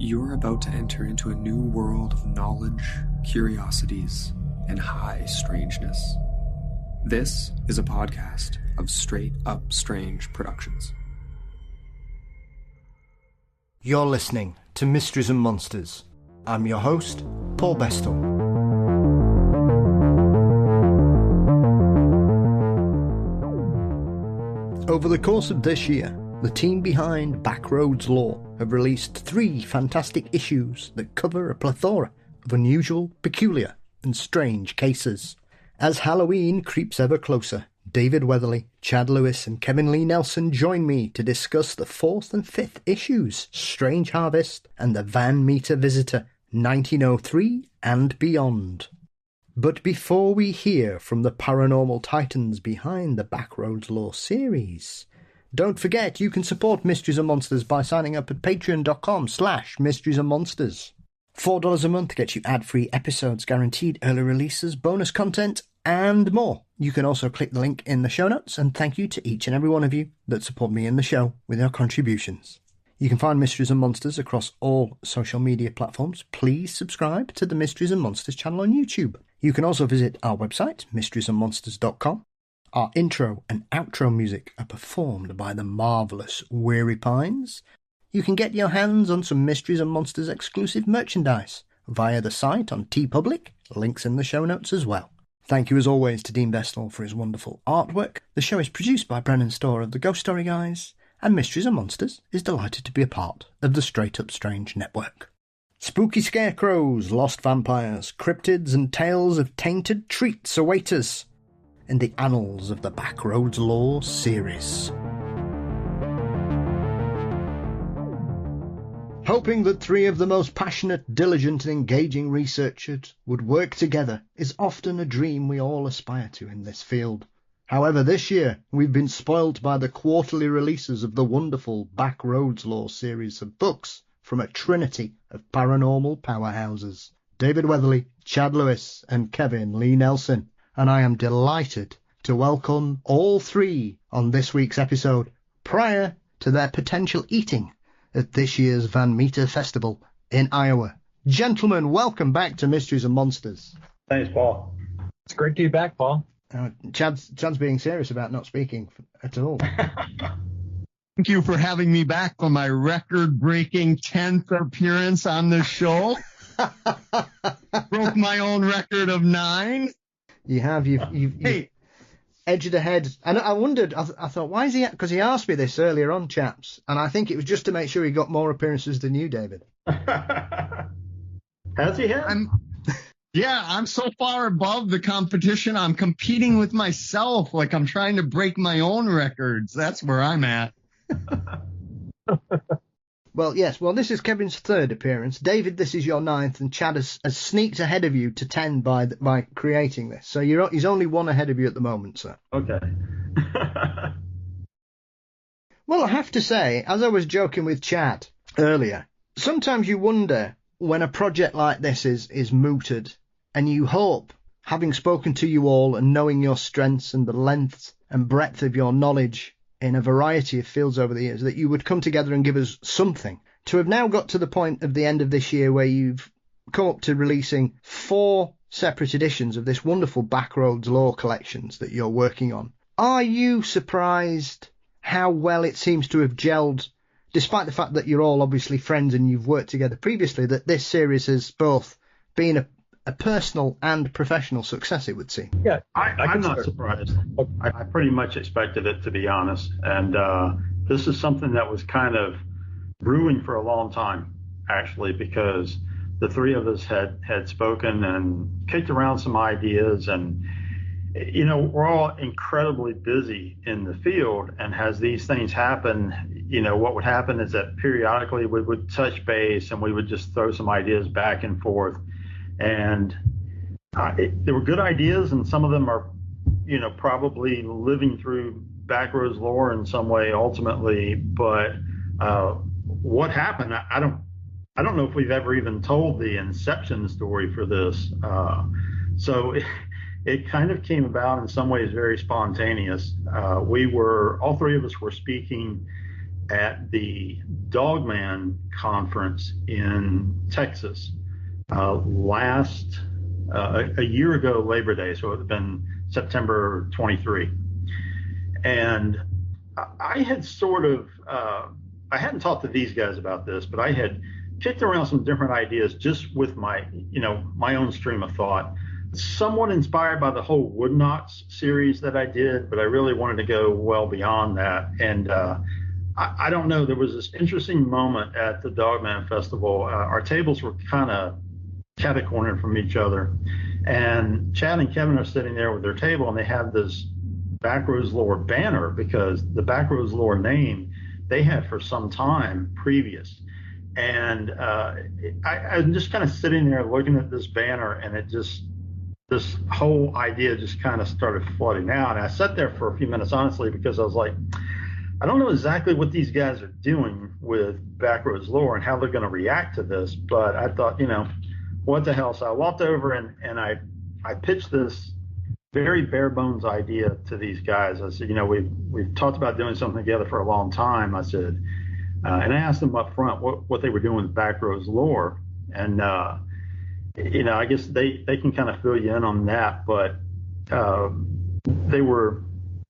You're about to enter into a new world of knowledge, curiosities, and high strangeness. This is a podcast of Straight Up Strange Productions. You're listening to Mysteries and Monsters. I'm your host, Paul Bestall. Over the course of this year, the team behind Backroads Lore have released 3 fantastic issues that cover a plethora of unusual, peculiar, and strange cases. As Halloween creeps ever closer, David Weatherly, Chad Lewis, and Kevin Lee Nelson join me to discuss the 4th and 5th issues, Strange Harvest and the Van Meter Visitor, 1903 and beyond. But before we hear from the paranormal titans behind the Backroads Lore series, don't forget you can support Mysteries and Monsters by signing up at patreon.com/Mysteries and Monsters. $4 a month gets you ad-free episodes, guaranteed early releases, bonus content, and more. You can also click the link in the show notes, and thank you to each and every one of you that support me in the show with your contributions. You can find Mysteries and Monsters across all social media platforms. Please subscribe to the Mysteries and Monsters channel on YouTube. You can also visit our website, mysteriesandmonsters.com. Our intro and outro music are performed by the marvellous Weary Pines. You can get your hands on some Mysteries and Monsters exclusive merchandise via the site on TeePublic, links in the show notes as well. Thank you as always to Dean Bestall for his wonderful artwork. The show is produced by Brennan Storr of the Ghost Story Guys, and Mysteries and Monsters is delighted to be a part of the Straight Up Strange network. Spooky scarecrows, lost vampires, cryptids, and tales of tainted treats await us in the annals of the Backroads Lore series. Hoping that 3 of the most passionate, diligent, and engaging researchers would work together is often a dream we all aspire to in this field. However, this year we've been spoilt by the quarterly releases of the wonderful Backroads Lore series of books from a trinity of paranormal powerhouses, David Weatherly, Chad Lewis, and Kevin Lee Nelson. And I am delighted to welcome all 3 on this week's episode prior to their potential eating at this year's Van Meter Festival in Iowa. Gentlemen, welcome back to Mysteries and Monsters. Thanks, Paul. It's great to be back, Paul. Chad's being serious about not speaking at all. Thank you for having me back for my record-breaking 10th appearance on this show. Broke my own record of 9. You have. You've edged ahead. And I wondered, I thought, why is he... Because he asked me this earlier on, chaps, and I think it was just to make sure he got more appearances than you, David. Has he had? I'm so far above the competition, I'm competing with myself like I'm trying to break my own records. That's where I'm at. Well, yes. Well, this is Kevin's 3rd appearance. David, this is your 9th, and Chad has sneaked ahead of you to 10 by creating this. So he's only 1 ahead of you at the moment, sir. Okay. Well, I have to say, as I was joking with Chad earlier, sometimes you wonder when a project like this is mooted, and you hope, having spoken to you all and knowing your strengths and the length and breadth of your knowledge in a variety of fields over the years, that you would come together and give us something. To have now got to the point of the end of this year where you've come up to releasing 4 separate editions of this wonderful Backroads Lore collections that you're working on, are you surprised how well it seems to have gelled, despite the fact that you're all obviously friends and you've worked together previously, that this series has both been a personal and professional success, it would seem? Yeah, I'm not surprised. I pretty much expected it, to be honest. And this is something that was kind of brewing for a long time, actually, because the 3 of us had spoken and kicked around some ideas. And, we're all incredibly busy in the field. And as these things happen, what would happen is that periodically we would touch base and we would just throw some ideas back and forth. And they were good ideas, and some of them are, probably living through Backroads Lore in some way ultimately. But what happened, I don't know if we've ever even told the inception story for this. So it kind of came about in some ways very spontaneous. All 3 of us were speaking at the Dogman conference in Texas a year ago, Labor Day, so it would have been September 23. And I had sort of, I hadn't talked to these guys about this, but I had kicked around some different ideas just with my own stream of thought, somewhat inspired by the whole Wood Knots series that I did, but I really wanted to go well beyond that. And I don't know, there was this interesting moment at the Dogman Festival. Our tables were kind of catacornered from each other, and Chad and Kevin are sitting there with their table, and they have this Backroads Lore banner, because the Backroads Lore name they had for some time previous. And I'm just kind of sitting there looking at this banner, and this whole idea just kind of started flooding out. And I sat there for a few minutes, honestly, because I was like, I don't know exactly what these guys are doing with Backroads Lore and how they're going to react to this, but I thought, what the hell? So I walked over and I pitched this very bare bones idea to these guys. I said, we've talked about doing something together for a long time. I said, and I asked them up front what they were doing with Backroads Lore. And, I guess they can kind of fill you in on that, but they were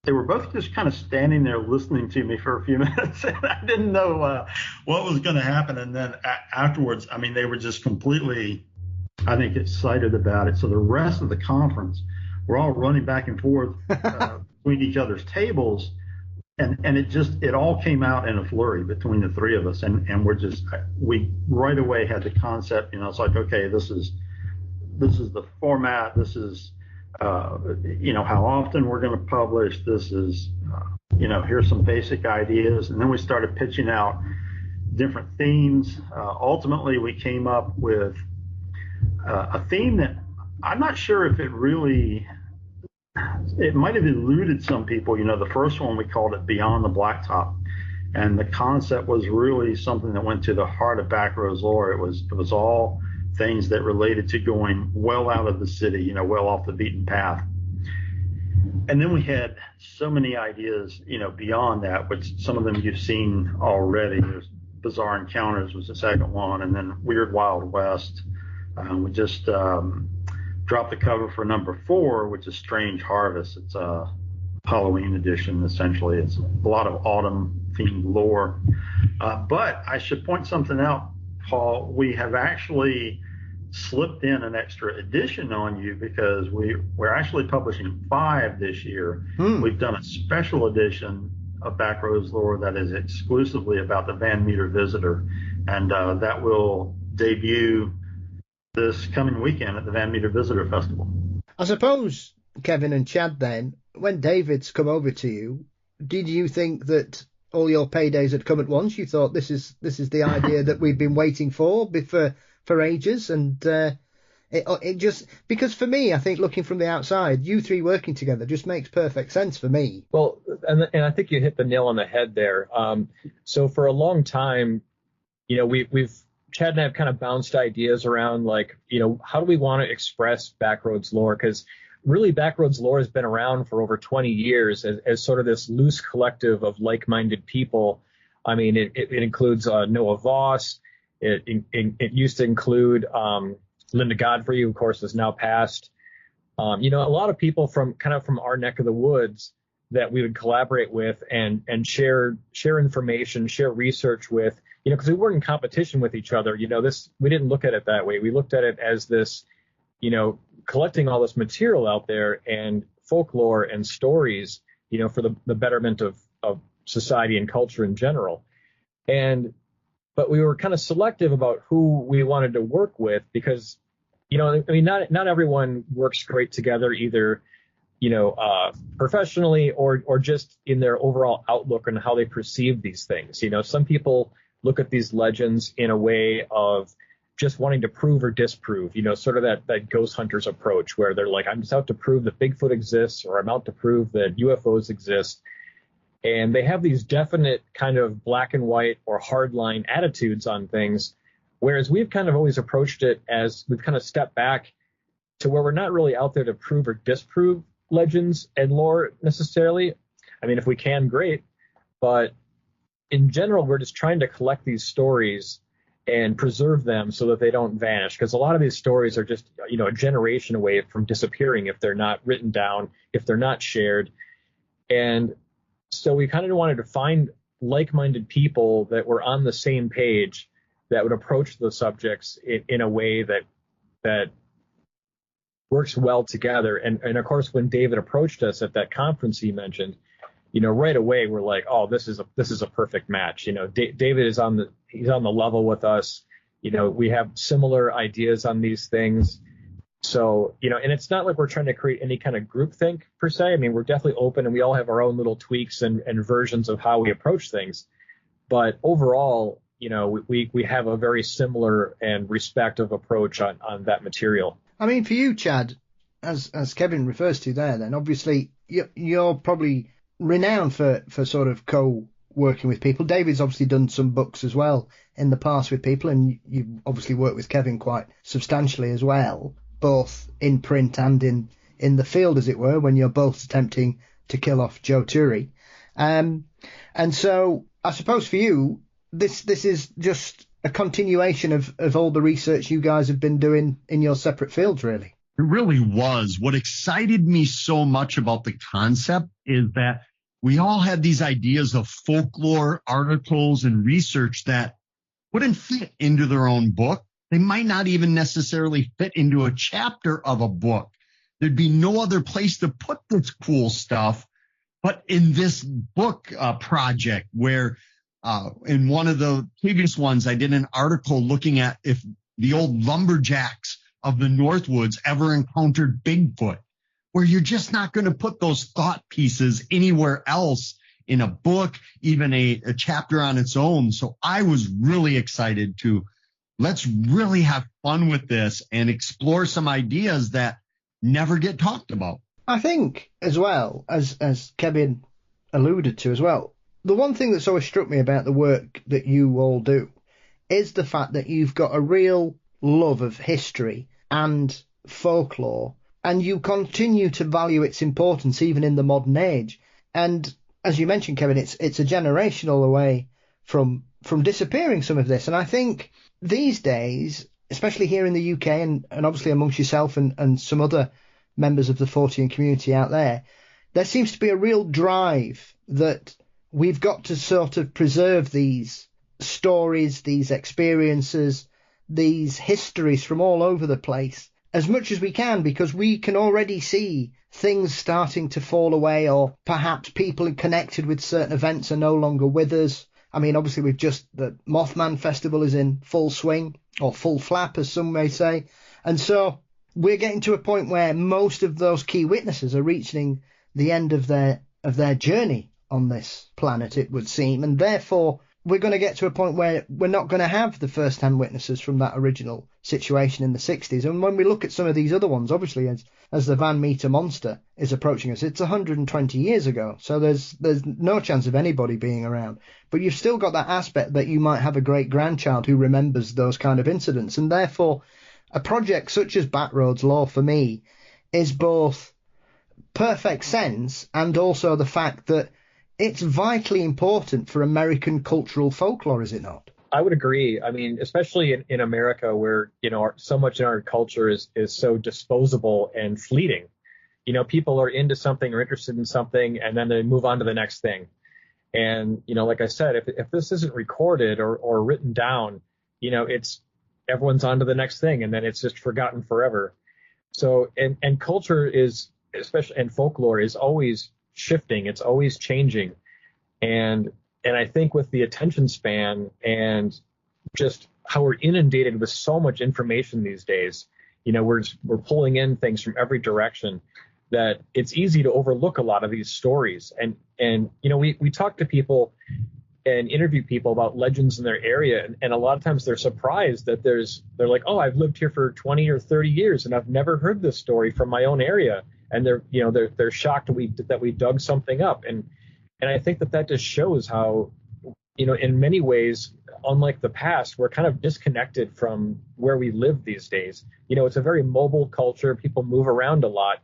both just kind of standing there listening to me for a few minutes, and I didn't know what was going to happen. And then afterwards, they were just completely, I think, excited about it. So the rest of the conference, we're all running back and forth between each other's tables, and it all came out in a flurry between the three of us, and we right away had the concept. It's like, okay, this is the format. This is how often we're going to publish. This is here's some basic ideas, and then we started pitching out different themes. Ultimately, we came up with a theme that I'm not sure if it might have eluded some people. The first one, we called it Beyond the Blacktop. And the concept was really something that went to the heart of Backroads Lore. It was all things that related to going well out of the city, well off the beaten path. And then we had so many ideas, beyond that, which some of them you've seen already. There's Bizarre Encounters was the second one, and then Weird Wild West. We just dropped the cover for number 4, which is Strange Harvest. It's a Halloween edition, essentially. It's a lot of autumn-themed lore. But I should point something out, Paul. We have actually slipped in an extra edition on you, because we're actually publishing 5 this year. We've done a special edition of Backroads Lore that is exclusively about the Van Meter Visitor, and that will debut this coming weekend at the Van Meter Visitor Festival. I suppose, Kevin and Chad, then, when David's come over to you, did you think that all your paydays had come at once? You thought this is the idea that we've been waiting for ages, and it just, because for me, I think, looking from the outside, you three working together just makes perfect sense for me. Well, and I think you hit the nail on the head there. So for a long time, we've Chad and I have kind of bounced ideas around, like, how do we want to express Backroads Lore? Because really, Backroads Lore has been around for over 20 years as sort of this loose collective of like-minded people. It includes Noah Voss. It used to include Linda Godfrey, who, of course, is now passed. A lot of people from our neck of the woods that we would collaborate with and share information, share research with. Because we weren't in competition with each other. We didn't look at it that way. We looked at it as this, collecting all this material out there and folklore and stories, for the betterment of society and culture in general. But we were kind of selective about who we wanted to work with, because, not everyone works great together, either, professionally or just in their overall outlook on how they perceive these things. Some people look at these legends in a way of just wanting to prove or disprove, sort of that ghost hunters approach, where they're like, I'm just out to prove that Bigfoot exists, or I'm out to prove that UFOs exist. And they have these definite kind of black and white or hardline attitudes on things, whereas we've kind of always approached it as we've kind of stepped back to where we're not really out there to prove or disprove legends and lore necessarily. If we can, great. But in general, we're just trying to collect these stories and preserve them so that they don't vanish, because a lot of these stories are just, a generation away from disappearing if they're not written down, if they're not shared. And so we kind of wanted to find like-minded people that were on the same page that would approach the subjects in a way that works well together. And of course, when David approached us at that conference he mentioned, right away we're like, oh, this is a perfect match. David is he's on the level with us. We have similar ideas on these things. So, and it's not like we're trying to create any kind of groupthink per se. I mean, we're definitely open and we all have our own little tweaks and versions of how we approach things. But overall, we have a very similar and respectful approach on that material. I mean, for you, Chad, as Kevin refers to there, then obviously you're probably renowned for sort of co-working with people. David's obviously done some books as well in the past with people, and you've obviously worked with Kevin quite substantially as well, both in print and in the field, as it were, when you're both attempting to kill off Joe Turi. And so I suppose for you, this is just a continuation of all the research you guys have been doing in your separate fields, really. It really was. What excited me so much about the concept is that we all had these ideas of folklore articles and research that wouldn't fit into their own book. They might not even necessarily fit into a chapter of a book. There'd be no other place to put this cool stuff but in this book project where in one of the previous ones, I did an article looking at if the old lumberjacks of the Northwoods ever encountered Bigfoot, where you're just not going to put those thought pieces anywhere else in a book, even a chapter on its own. So I was really excited to let's really have fun with this and explore some ideas that never get talked about. I think as well, as Kevin alluded to as well, the one thing that's always struck me about the work that you all do is the fact that you've got a real love of history and folklore, and you continue to value its importance even in the modern age. And as you mentioned, Kevin, it's a generational away from disappearing, some of this. And I think these days, especially here in the UK and obviously amongst yourself and some other members of the Fortean community out there seems to be a real drive that we've got to sort of preserve these stories, these experiences, these histories from all over the place as much as we can, because we can already see things starting to fall away, or perhaps people connected with certain events are no longer with us. I mean, obviously the Mothman Festival is in full swing, or full flap, as some may say. And so we're getting to a point where most of those key witnesses are reaching the end of their journey on this planet, it would seem. And therefore, we're going to get to a point where we're not going to have the first-hand witnesses from that original situation in the 60s. And when we look at some of these other ones, obviously, as the Van Meter monster is approaching us, it's 120 years ago. So there's no chance of anybody being around. But you've still got that aspect that you might have a great-grandchild who remembers those kind of incidents. And therefore, a project such as Backroads Lore, for me, is both perfect sense and also the fact that it's vitally important for American cultural folklore, is it not? I would agree. I mean, especially in America, where, so much in our culture is so disposable and fleeting. People are into something or interested in something, and then they move on to the next thing. And, like I said, if this isn't recorded or written down, it's everyone's on to the next thing, and then it's just forgotten forever. So, and culture is, especially, and folklore is always shifting. It's always changing. And I think with the attention span and just how we're inundated with so much information these days, we're pulling in things from every direction, that it's easy to overlook a lot of these stories. And we talk to people and interview people about legends in their area, and a lot of times they're surprised that they're like, oh, I've lived here for 20 or 30 years and I've never heard this story from my own area. And they're shocked that we dug something up. And I think that just shows how, in many ways, unlike the past, we're kind of disconnected from where we live these days. It's a very mobile culture. People move around a lot.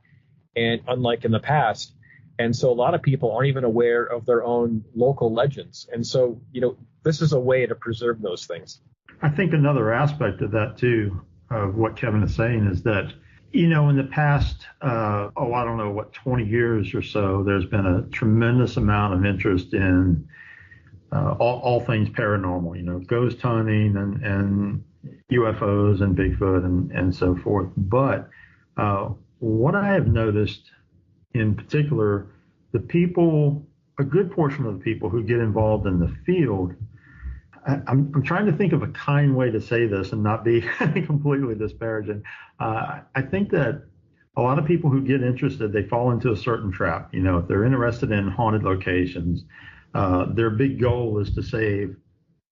And unlike in the past, And so a lot of people aren't even aware of their own local legends. And so, this is a way to preserve those things. I think another aspect of that, too, of what Kevin is saying is that, in the past, I don't know, 20 years or so, there's been a tremendous amount of interest in all things paranormal, ghost hunting and UFOs and Bigfoot and so forth. But what I have noticed in particular, a good portion of the people who get involved in the field, I'm trying to think of a kind way to say this and not be completely disparaging. I think that a lot of people who get interested, they fall into a certain trap. If they're interested in haunted locations, their big goal is to save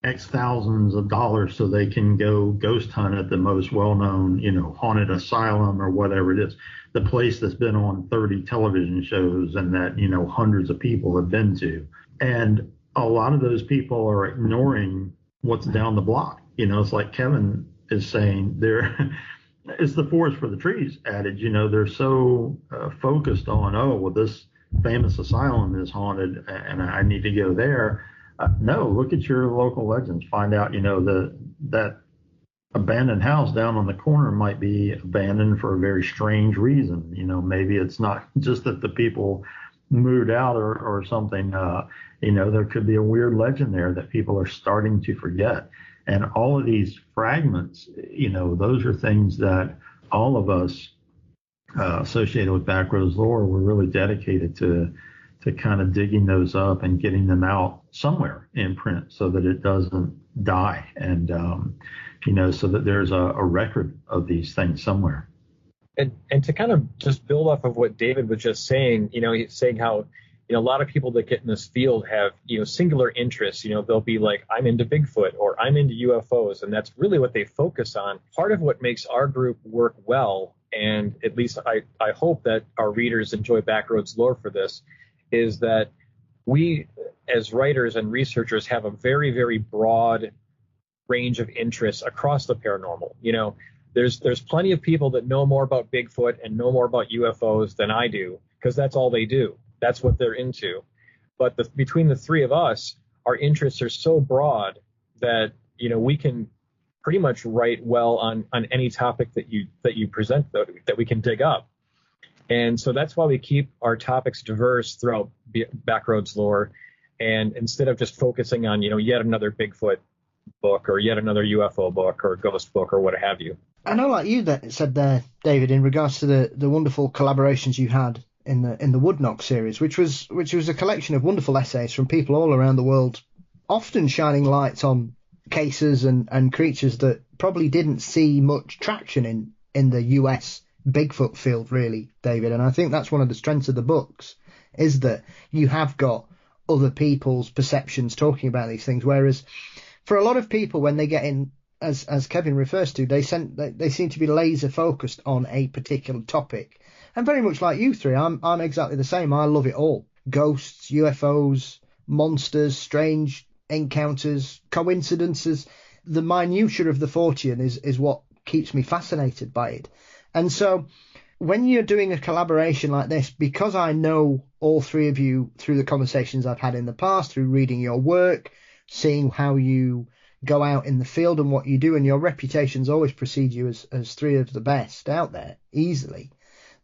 X thousands of dollars so they can go ghost hunt at the most well-known, haunted asylum or whatever it is, the place that's been on 30 television shows and that, hundreds of people have been to. And a lot of those people are ignoring what's down the block. It's like Kevin is saying, it's the forest for the trees adage. They're so focused on, this famous asylum is haunted and I need to go there. No, look at your local legends. Find out, that abandoned house down on the corner might be abandoned for a very strange reason. Maybe it's not just that the people moved out or something. There could be a weird legend there that people are starting to forget. And all of these fragments, those are things that all of us associated with Backroads Lore were really dedicated to kind of digging those up and getting them out somewhere in print so that it doesn't die and, so that there's a record of these things somewhere. And to kind of just build off of what David was just saying, he's saying how, a lot of people that get in this field have, singular interests. They'll be like, I'm into Bigfoot or I'm into UFOs. And that's really what they focus on. Part of what makes our group work well, and at least I hope that our readers enjoy Backroads Lore for this, is that we as writers and researchers have a very, very broad range of interests across the paranormal. There's plenty of people that know more about Bigfoot and know more about UFOs than I do, because that's all they do. That's what they're into. But between the three of us, our interests are so broad that, we can pretty much write well on any topic that you present that we can dig up. And so that's why we keep our topics diverse throughout Backroads Lore. And instead of just focusing on, yet another Bigfoot book or yet another UFO book or ghost book or what have you. I know, like you that said there, David, in regards to the wonderful collaborations you had in the Woodknock series, which was a collection of wonderful essays from people all around the world, often shining lights on cases and creatures that probably didn't see much traction in the US Bigfoot field, really, David. And I think that's one of the strengths of the books, is that you have got other people's perceptions talking about these things. Whereas for a lot of people, when they get in, as Kevin refers to, they seem to be laser focused on a particular topic. And very much like you three, I'm exactly the same. I love it all. Ghosts, UFOs, monsters, strange encounters, coincidences. The minutiae of the Fortean is what keeps me fascinated by it. And so when you're doing a collaboration like this, because I know all three of you through the conversations I've had in the past, through reading your work, seeing how you go out in the field and what you do, and your reputations always precede you as three of the best out there, easily,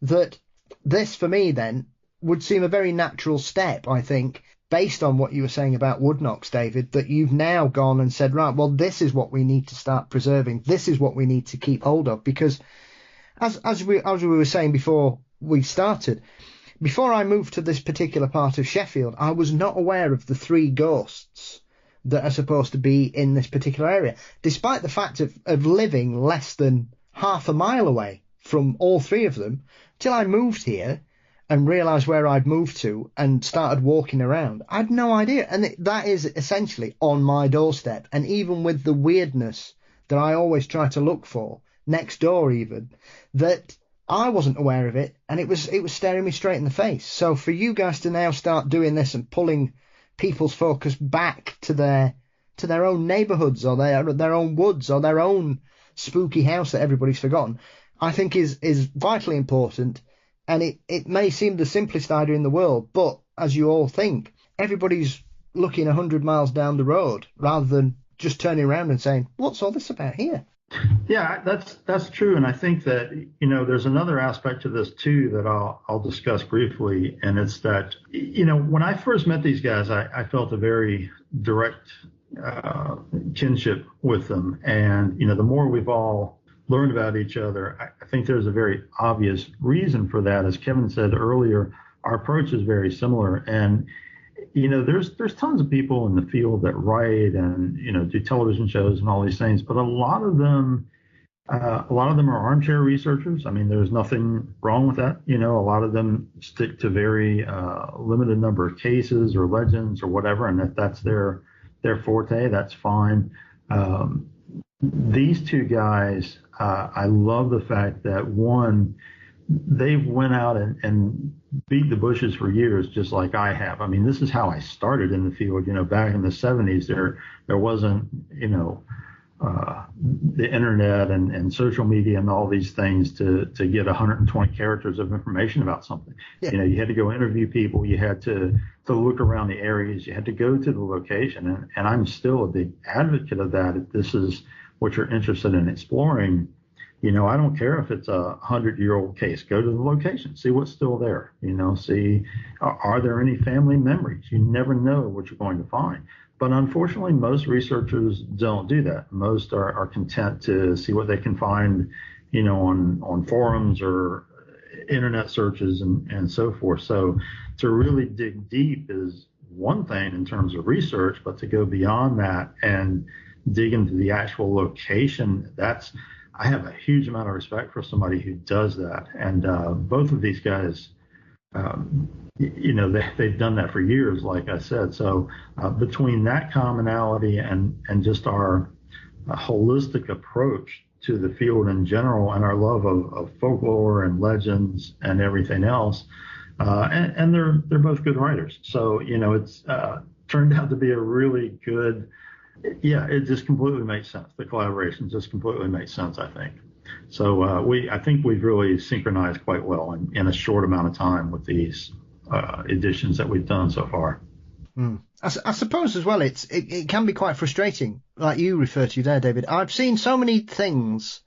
that this for me then would seem a very natural step, I think, based on what you were saying about Woodknocks, David, that you've now gone and said, right, well, this is what we need to start preserving. This is what we need to keep hold of, because as we were saying before we started, before I moved to this particular part of Sheffield, I was not aware of the three ghosts that are supposed to be in this particular area, despite the fact of living less than half a mile away from all three of them, till I moved here and realised where I'd moved to and started walking around. I had no idea. And that is essentially on my doorstep. And even with the weirdness that I always try to look for, next door even, that I wasn't aware of it, and it was staring me straight in the face. So for you guys to now start doing this and pulling people's focus back to their own neighbourhoods or their own woods or their own spooky house that everybody's forgotten, I think is vitally important. And it may seem the simplest idea in the world, but as you all think, everybody's looking 100 miles down the road rather than just turning around and saying, what's all this about here? Yeah, that's true. And I think that, there's another aspect to this too that I'll discuss briefly. And it's that, when I first met these guys, I felt a very direct kinship with them. And, the more we've all learned about each other, I think there's a very obvious reason for that. As Kevin said earlier, our approach is very similar. And, there's tons of people in the field that write and, do television shows and all these things, but a lot of them are armchair researchers. I mean, there's nothing wrong with that. A lot of them stick to very limited number of cases or legends or whatever. And if that's their forte, that's fine. These two guys, I love the fact that one, they've went out and beat the bushes for years, just like I have. I mean, this is how I started in the field. Back in the 70s, there wasn't, the internet and social media and all these things to get 120 characters of information about something. Yeah. You had to go interview people. You had to look around the areas. You had to go to the location. And I'm still a big advocate of that. If this is what you're interested in exploring, I don't care if it's a 100-year-old case. Go to the location, see what's still there. See, are there any family memories? You never know what you're going to find. But unfortunately, most researchers don't do that. Most are content to see what they can find, on forums or internet searches and so forth. So to really dig deep is one thing in terms of research, but to go beyond that and dig into the actual location, I have a huge amount of respect for somebody who does that. And both of these guys, they've done that for years, like I said. So between that commonality and just our holistic approach to the field in general and our love of folklore and legends and everything else, and they're both good writers. So, it's turned out to be a really good. Yeah, it just completely makes sense. The collaboration just completely makes sense, I think. So I think we've really synchronized quite well in a short amount of time with these editions that we've done so far. I suppose as well, it can be quite frustrating, like you refer to there, David. I've seen so many things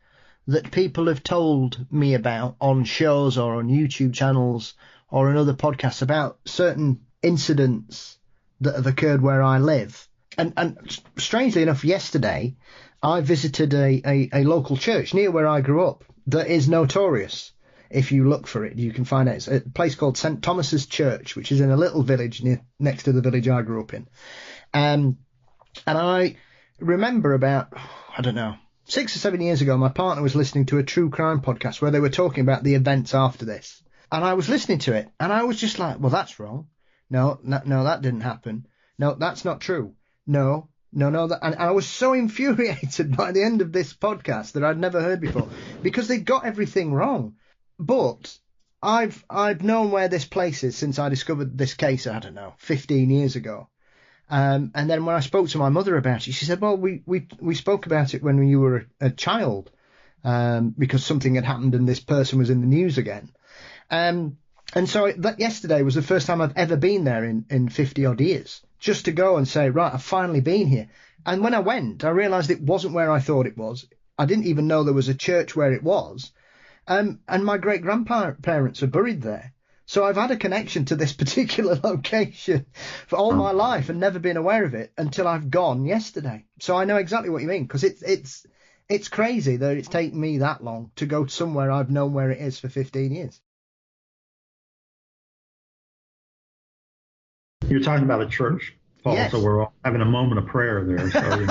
that people have told me about on shows or on YouTube channels or in other podcasts about certain incidents that have occurred where I live. And strangely enough, yesterday I visited a local church near where I grew up that is notorious. If you look for it, you can find it. It's a place called St. Thomas's Church, which is in a little village next to the village I grew up in. And I remember about, 6 or 7 years ago, my partner was listening to a true crime podcast where they were talking about the events after this. And I was listening to it, and I was just like, well, that's wrong. No, that didn't happen. No, that's not true. No. And I was so infuriated by the end of this podcast that I'd never heard before because they got everything wrong. But I've known where this place is since I discovered this case, 15 years ago. And then when I spoke to my mother about it, she said, well, we spoke about it when you were a child because something had happened and this person was in the news again. And so that yesterday was the first time I've ever been there in 50 odd years, just to go and say, right, I've finally been here. And when I went, I realized it wasn't where I thought it was. I didn't even know there was a church where it was. And my great grandparents are buried there. So I've had a connection to this particular location for all my life and never been aware of it until I've gone yesterday. So I know exactly what you mean, because it's crazy that it's taken me that long to go somewhere I've known where it is for 15 years. You're talking about a church, Paul, yes. So we're all having a moment of prayer there. So,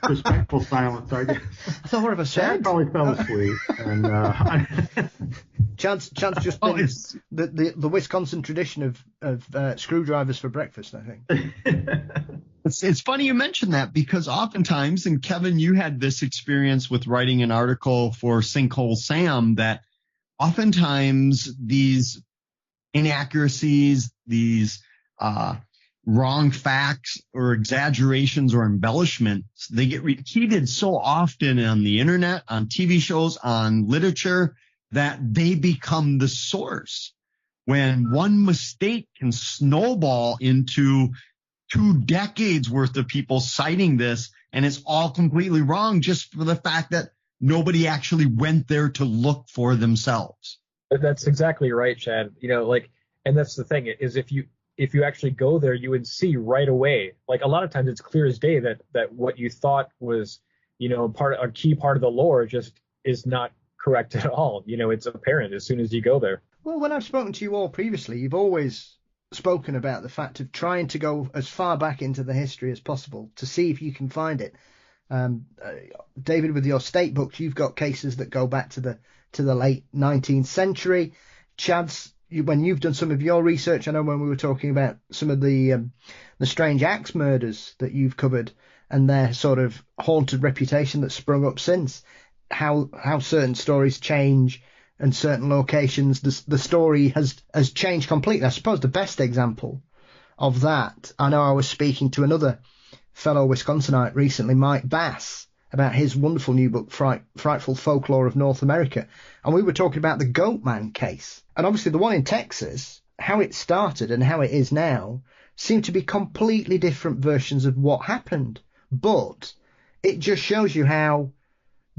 respectful silence, I guess. I thought, what have I said? I probably fell asleep. And Chance just been the Wisconsin tradition of screwdrivers for breakfast, I think. It's funny you mention that because oftentimes, and Kevin, you had this experience with writing an article for Sinkhole Sam, that oftentimes these inaccuracies, these wrong facts or exaggerations or embellishments, they get repeated so often on the internet, on TV shows, on literature, that they become the source. When one mistake can snowball into 2 decades worth of people citing this, and it's all completely wrong just for the fact that nobody actually went there to look for themselves. That's exactly right, Chad. And that's the thing is if you actually go there, you would see right away, like a lot of times it's clear as day that what you thought was, a key part of the lore just is not correct at all. It's apparent as soon as you go there. Well, when I've spoken to you all previously, you've always spoken about the fact of trying to go as far back into the history as possible to see if you can find it. David, with your state books, you've got cases that go back to the late 19th century. Chad's, when you've done some of your research, I know when we were talking about some of the strange axe murders that you've covered and their sort of haunted reputation that's sprung up since, how certain stories change and certain locations, the story has changed completely. I suppose the best example of that, I know I was speaking to another fellow Wisconsinite recently, Mike Bass, about his wonderful new book, Frightful Folklore of North America. And we were talking about the Goatman case. And obviously the one in Texas, how it started and how it is now, seem to be completely different versions of what happened. But it just shows you how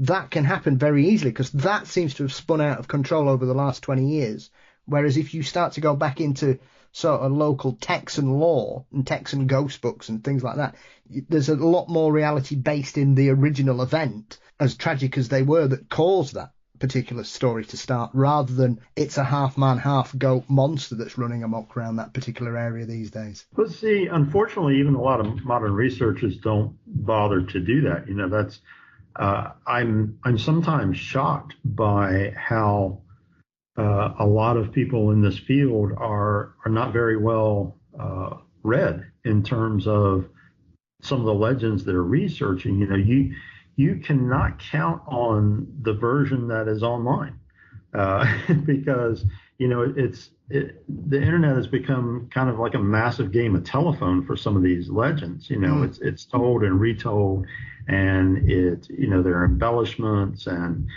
that can happen very easily, because that seems to have spun out of control over the last 20 years. Whereas if you start to go back into sort of local Texan lore and Texan ghost books and things like that, there's a lot more reality based in the original event, as tragic as they were, that caused that particular story to start, rather than it's a half man, half goat monster that's running amok around that particular area these days. But see, unfortunately, even a lot of modern researchers don't bother to do that. That's I'm sometimes shocked by how a lot of people in this field are not very well read in terms of some of the legends that are researching. You cannot count on the version that is online because the internet has become kind of like a massive game of telephone for some of these legends. It's told and retold, and there are embellishments, and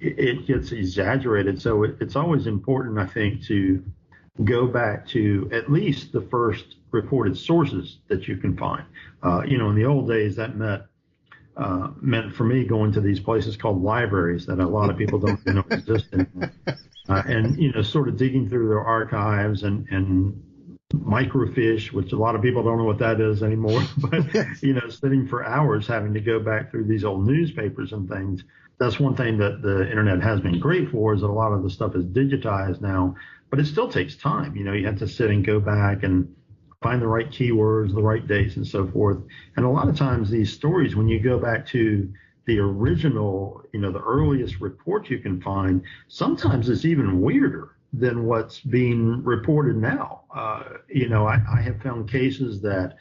it gets exaggerated. So it's always important, I think, to go back to at least the first reported sources that you can find. In the old days, that meant for me going to these places called libraries that a lot of people don't know exist anymore. And sort of digging through their archives and microfiche, which a lot of people don't know what that is anymore, but sitting for hours having to go back through these old newspapers and things. That's one thing that the internet has been great for, is that a lot of the stuff is digitized now, but it still takes time. You have to sit and go back and find the right keywords, the right dates, and so forth. And a lot of times these stories, when you go back to the original, the earliest report you can find, sometimes it's even weirder than what's being reported now. I have found cases that,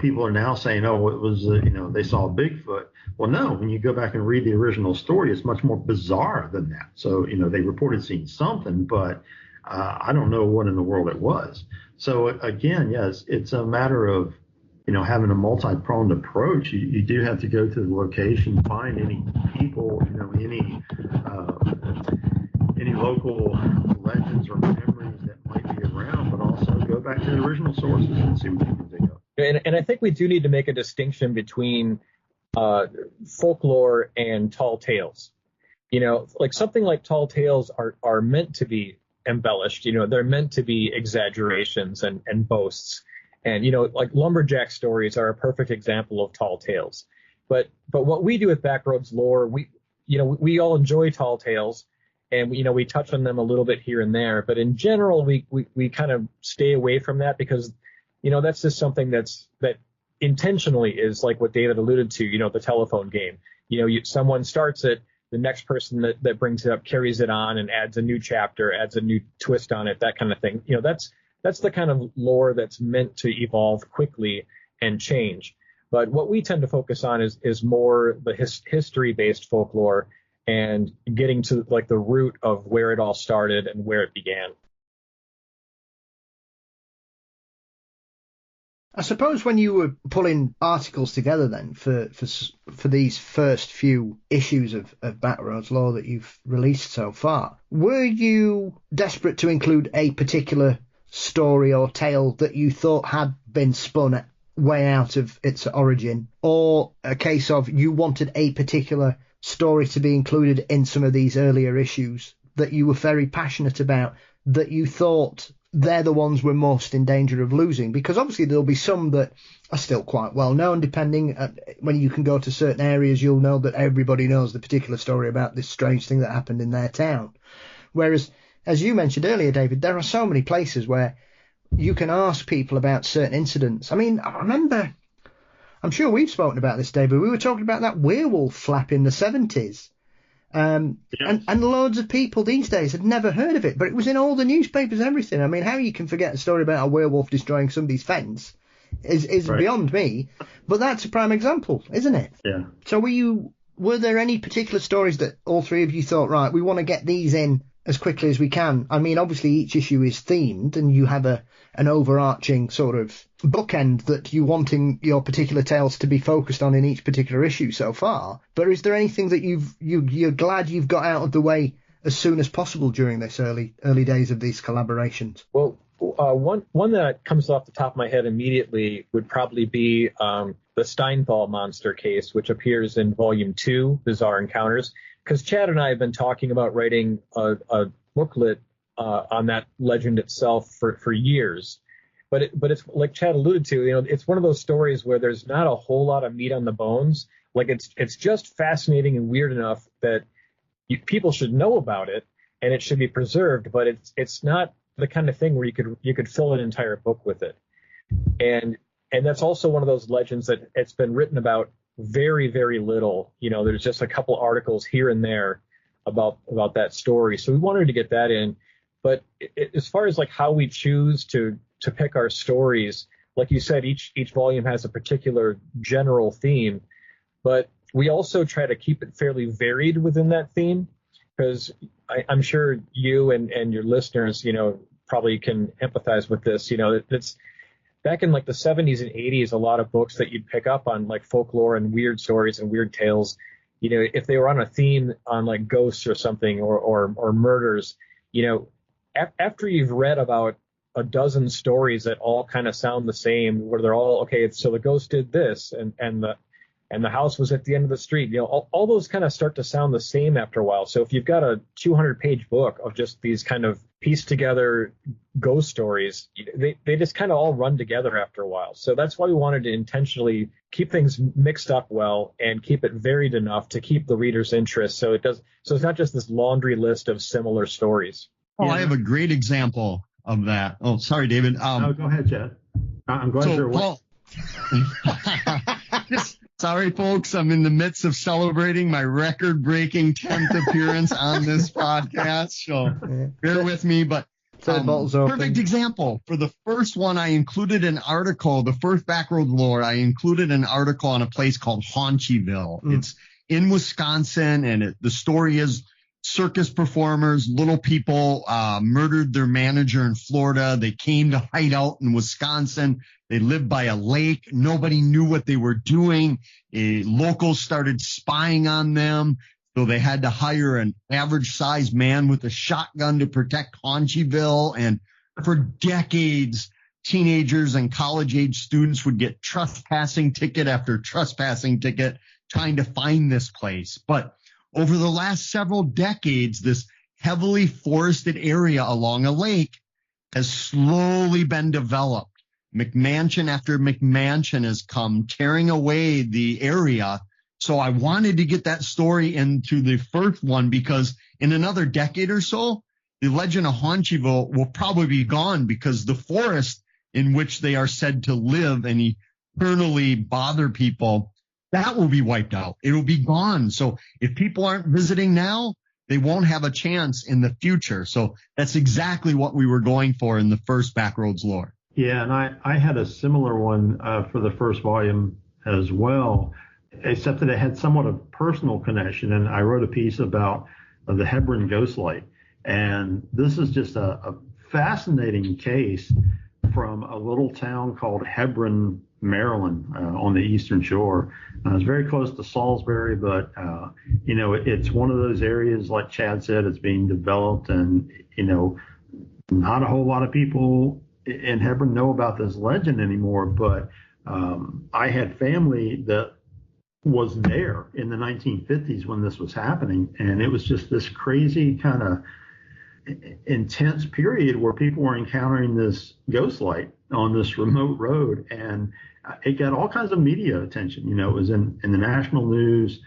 people are now saying, oh, it was, they saw a Bigfoot. Well, no, when you go back and read the original story, it's much more bizarre than that. So, they reported seeing something, but I don't know what in the world it was. So again, yes, it's a matter of, having a multi-pronged approach. You do have to go to the location, find any people, any local legends or memories that might be around, but also go back to the original sources and see what you can dig up. And I think we do need to make a distinction between folklore and tall tales. Like something like tall tales are meant to be embellished. They're meant to be exaggerations and boasts. And, like lumberjack stories are a perfect example of tall tales. But what we do with Backroads Lore, we all enjoy tall tales, and we touch on them a little bit here and there. But in general, we kind of stay away from that because, that's just something that intentionally is like what David alluded to, the telephone game. Someone starts it, the next person that brings it up carries it on and adds a new chapter, adds a new twist on it, that kind of thing. That's the kind of lore that's meant to evolve quickly and change. But what we tend to focus on is more the history-based folklore and getting to like the root of where it all started and where it began. I suppose when you were pulling articles together then for these first few issues of Backroads Lore that you've released so far, were you desperate to include a particular story or tale that you thought had been spun way out of its origin, or a case of you wanted a particular story to be included in some of these earlier issues that you were very passionate about, that you thought they're the ones we're most in danger of losing? Because obviously there'll be some that are still quite well known, depending when you can go to certain areas, you'll know that everybody knows the particular story about this strange thing that happened in their town. Whereas, as you mentioned earlier, David, there are so many places where you can ask people about certain incidents. I mean, I remember, I'm sure we've spoken about this, David, we were talking about that werewolf flap in the 70s. And loads of people these days had never heard of it, but it was in all the newspapers and everything. I mean, how you can forget a story about a werewolf destroying somebody's fence is right. Beyond me. But that's a prime example, isn't it? Yeah. So were there any particular stories that all three of you thought, right, we want to get these in as quickly as we can? I mean, obviously each issue is themed and you have an overarching sort of bookend that you wanting your particular tales to be focused on in each particular issue so far. But is there anything that you're glad you've got out of the way as soon as possible during this early days of these collaborations? Well, one that comes off the top of my head immediately would probably be the Steinthal monster case, which appears in Volume 2, Bizarre Encounters. Because Chad and I have been talking about writing a booklet on that legend itself for years. But it's like Chad alluded to, it's one of those stories where there's not a whole lot of meat on the bones. Like it's just fascinating and weird enough that people should know about it and it should be preserved. But it's not the kind of thing where you could fill an entire book with it. And that's also one of those legends that it's been written about very, very little. There's just a couple articles here and there about that story. So we wanted to get that in. But as far as like how we choose to pick our stories, like you said, each volume has a particular general theme, but we also try to keep it fairly varied within that theme, because I'm sure you and your listeners, probably can empathize with this. It's back in like the 70s and 80s, a lot of books that you'd pick up on like folklore and weird stories and weird tales, if they were on a theme on like ghosts or something or murders, after you've read about a dozen stories that all kind of sound the same, where they're all, okay, so the ghost did this and the house was at the end of the street, all those kind of start to sound the same after a while. So if you've got a 200-page book of just these kind of pieced together ghost stories, they just kind of all run together after a while. So that's why we wanted to intentionally keep things mixed up well and keep it varied enough to keep the reader's interest. So it's not just this laundry list of similar stories. Oh, I have a great example of that. Oh, sorry, David. No, go ahead, Chad. I'm glad you're Paul. Sorry, folks. I'm in the midst of celebrating my record-breaking 10th appearance on this podcast, so bear with me. But perfect example. For the first one, I included an article. The first Backroads Lore, I included an article on a place called Haunchyville. It's in Wisconsin, and the story is circus performers, little people, murdered their manager in Florida. They came to hide out in Wisconsin. They lived by a lake. Nobody knew what they were doing. Locals started spying on them. So they had to hire an average sized man with a shotgun to protect Haunchyville. And for decades, teenagers and college age students would get trespassing ticket after trespassing ticket trying to find this place. But over the last several decades, this heavily forested area along a lake has slowly been developed. McMansion after McMansion has come tearing away the area. So I wanted to get that story into the first one because in another decade or so, the legend of Haunchyville will probably be gone because the forest in which they are said to live and eternally bother people, that will be wiped out. It will be gone. So if people aren't visiting now, they won't have a chance in the future. So that's exactly what we were going for in the first Backroads Lore. Yeah, and I had a similar one for the first volume as well, except that it had somewhat of personal connection. And I wrote a piece about the Hebron Ghost Light. And this is just a fascinating case from a little town called Hebron, Maryland, on the Eastern Shore. It's very close to Salisbury, but, it's one of those areas, like Chad said, it's being developed, and, not a whole lot of people in Hebron know about this legend anymore, but I had family that was there in the 1950s when this was happening, and it was just this crazy kind of intense period where people were encountering this ghost light on this remote road, and it got all kinds of media attention. It was in the national news.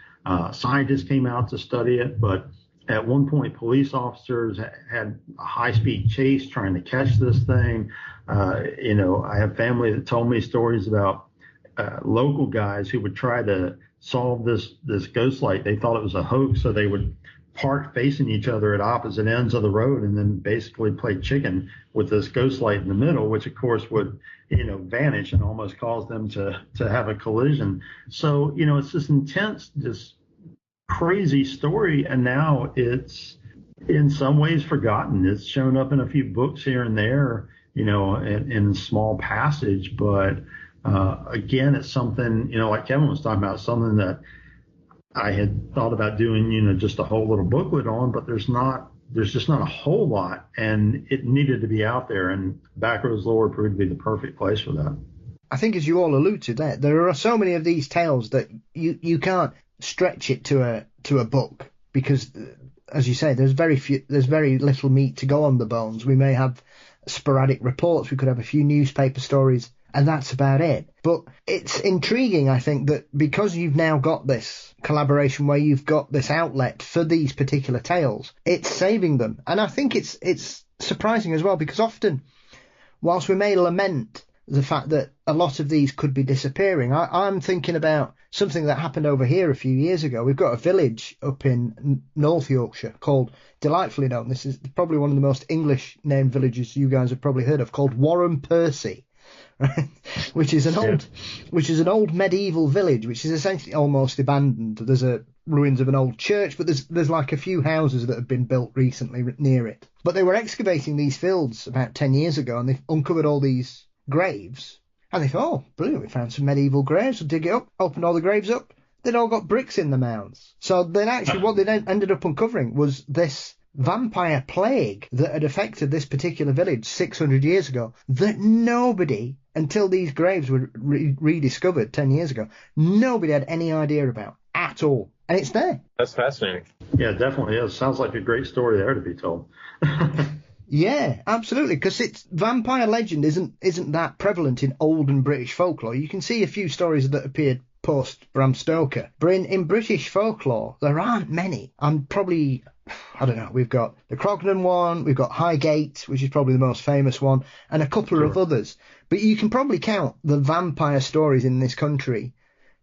Scientists came out to study it, but at one point, police officers had a high-speed chase trying to catch this thing. I have family that told me stories about local guys who would try to solve this ghost light. They thought it was a hoax, so they would park facing each other at opposite ends of the road and then basically play chicken with this ghost light in the middle, which of course would, vanish and almost cause them to have a collision. So, it's this intense, this crazy story, and now it's in some ways forgotten. It's shown up in a few books here and there, in small passage, but again, it's something, like Kevin was talking about, something that I had thought about doing, just a whole little booklet on, but there's just not a whole lot, and it needed to be out there, and Backroads Lore proved to be the perfect place for that. I think, as you all allude to, there are so many of these tales that you can't stretch it to a book, because, as you say, there's very little meat to go on the bones. We may have sporadic reports, we could have a few newspaper stories, and that's about it. But it's intriguing, I think, that because you've now got this collaboration where you've got this outlet for these particular tales, it's saving them. And I think it's surprising as well, because often, whilst we may lament the fact that a lot of these could be disappearing, I'm thinking about something that happened over here a few years ago. We've got a village up in North Yorkshire called, delightfully known, this is probably one of the most English named villages you guys have probably heard of, called Warren Percy. Right? which is an old medieval village, which is essentially almost abandoned. There's ruins of an old church, but there's like a few houses that have been built recently near it. But they were excavating these fields about 10 years ago, and they uncovered all these graves, and they thought, oh, brilliant, we found some medieval graves. We'll dig it up, open all the graves up. They'd all got bricks in the mounds. So then actually what they ended up uncovering was this vampire plague that had affected this particular village 600 years ago, that nobody, until these graves were rediscovered 10 years ago, nobody had any idea about at all. And it's there. That's fascinating. Yeah, definitely is. Sounds like a great story there to be told. Yeah, absolutely, because vampire legend isn't that prevalent in olden British folklore. You can see a few stories that appeared post Bram Stoker, but in British folklore there aren't many. I don't know, we've got the Crognan one, we've got Highgate, which is probably the most famous one, and a couple of others. But you can probably count the vampire stories in this country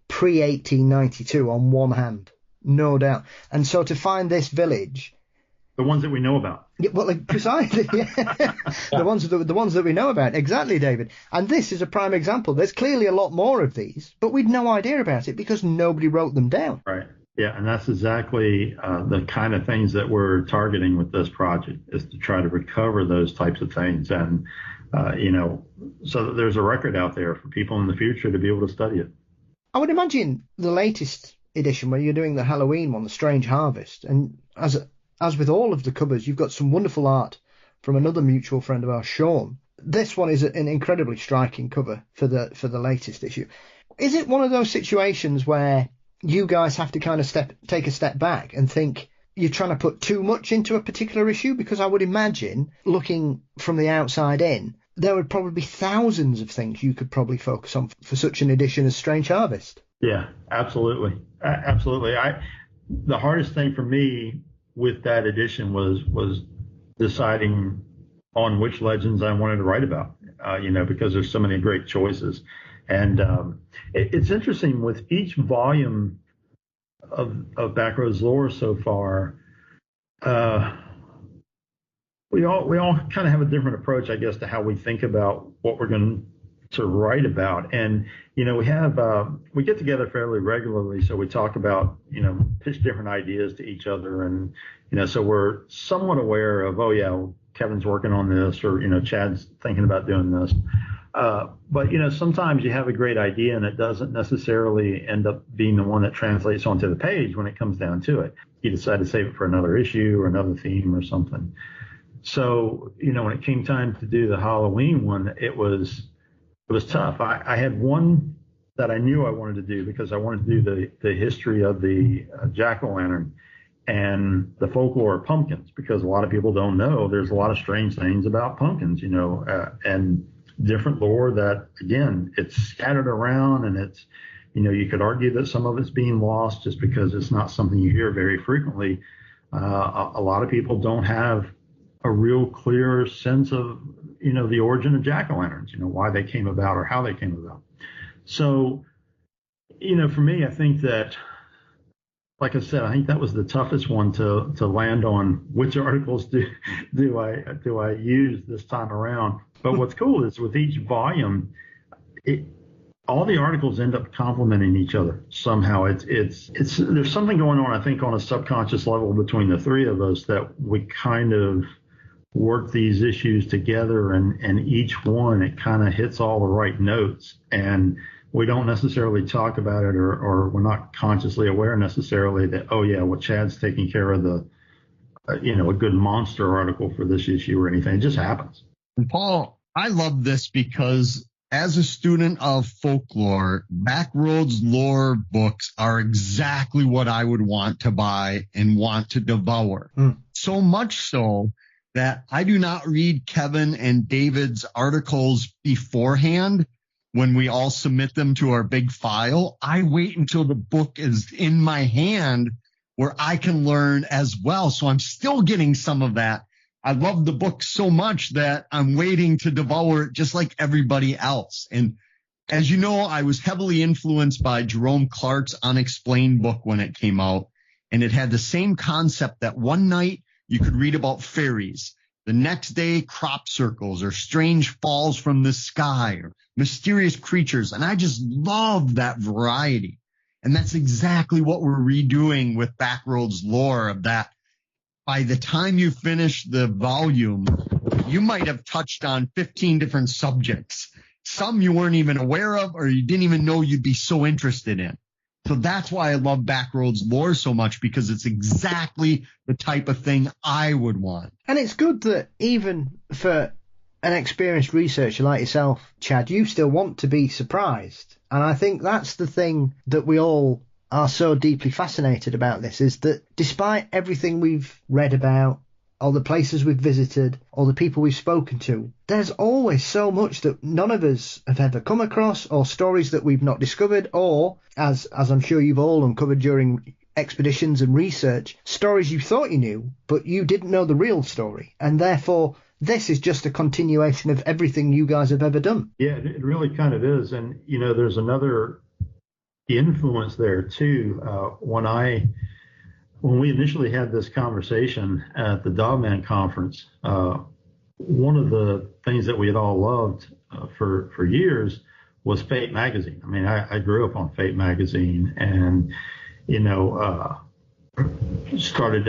pre-1892 on one hand, no doubt. And so to find this village, the ones that we know about. Yeah, well, precisely. Yeah. the ones that we know about. Exactly, David. And this is a prime example. There's clearly a lot more of these, but we'd no idea about it because nobody wrote them down. Right. Yeah, and that's exactly the kind of things that we're targeting with this project, is to try to recover those types of things, and so that there's a record out there for people in the future to be able to study it. I would imagine the latest edition, where you're doing the Halloween one, the Strange Harvest, and as with all of the covers, you've got some wonderful art from another mutual friend of ours, Sean. This one is an incredibly striking cover for the latest issue. Is it one of those situations where you guys have to kind of take a step back and think you're trying to put too much into a particular issue? Because I would imagine, looking from the outside in, there would probably be thousands of things you could probably focus on for such an edition as Strange Harvest. Yeah, absolutely. Absolutely. The hardest thing for me with that edition was deciding on which legends I wanted to write about, because there's so many great choices. And it's interesting, with each volume of Backroads Lore so far, we all kind of have a different approach, I guess, to how we think about what we're going to write about. And we get together fairly regularly, so we talk about, pitch different ideas to each other, and so we're somewhat aware of, Kevin's working on this, or, Chad's thinking about doing this. But, sometimes you have a great idea and it doesn't necessarily end up being the one that translates onto the page when it comes down to it. You decide to save it for another issue or another theme or something. So, when it came time to do the Halloween one, it was tough. I had one that I knew I wanted to do because I wanted to do the history of the jack-o'-lantern and the folklore of pumpkins, because a lot of people don't know there's a lot of strange things about pumpkins, and different lore that, again, it's scattered around, and it's, you could argue that some of it's being lost just because it's not something you hear very frequently. A lot of people don't have a real clear sense of, the origin of jack-o'-lanterns, why they came about or how they came about. So, for me, I think that, like I said, I think that was the toughest one to land on. Which articles do I use this time around? But what's cool is with each volume, all the articles end up complementing each other somehow. It's there's something going on, I think, on a subconscious level between the three of us, that we kind of work these issues together, and each one, it kind of hits all the right notes, and we don't necessarily talk about it, or we're not consciously aware necessarily that, oh yeah, well, Chad's taking care of the a good monster article for this issue or anything. It just happens. And Paul, I love this because as a student of folklore, Backroads lore books are exactly what I would want to buy and want to devour. So much so that I do not read Kevin and David's articles beforehand when we all submit them to our big file. I wait until the book is in my hand where I can learn as well. So I'm still getting some of that. I love the book so much that I'm waiting to devour it just like everybody else. And as you know, I was heavily influenced by Jerome Clark's Unexplained book when it came out. And it had the same concept that one night you could read about fairies. The next day, crop circles or strange falls from the sky or mysterious creatures. And I just love that variety. And that's exactly what we're redoing with Backroads lore, of that. By the time you finish the volume, you might have touched on 15 different subjects. Some you weren't even aware of, or you didn't even know you'd be so interested in. So that's why I love Backroads lore so much, because it's exactly the type of thing I would want. And it's good that even for an experienced researcher like yourself, Chad, you still want to be surprised. And I think that's the thing that we all are so deeply fascinated about this, is that despite everything we've read about, all the places we've visited, all the people we've spoken to, there's always so much that none of us have ever come across, or stories that we've not discovered, or, as I'm sure you've all uncovered during expeditions and research, stories you thought you knew, but you didn't know the real story. And therefore, this is just a continuation of everything you guys have ever done. Yeah, it really kind of is. And, there's another influence there too. When we initially had this conversation at the Dogman conference, one of the things that we had all loved for years was Fate magazine. I mean, I grew up on Fate magazine, and it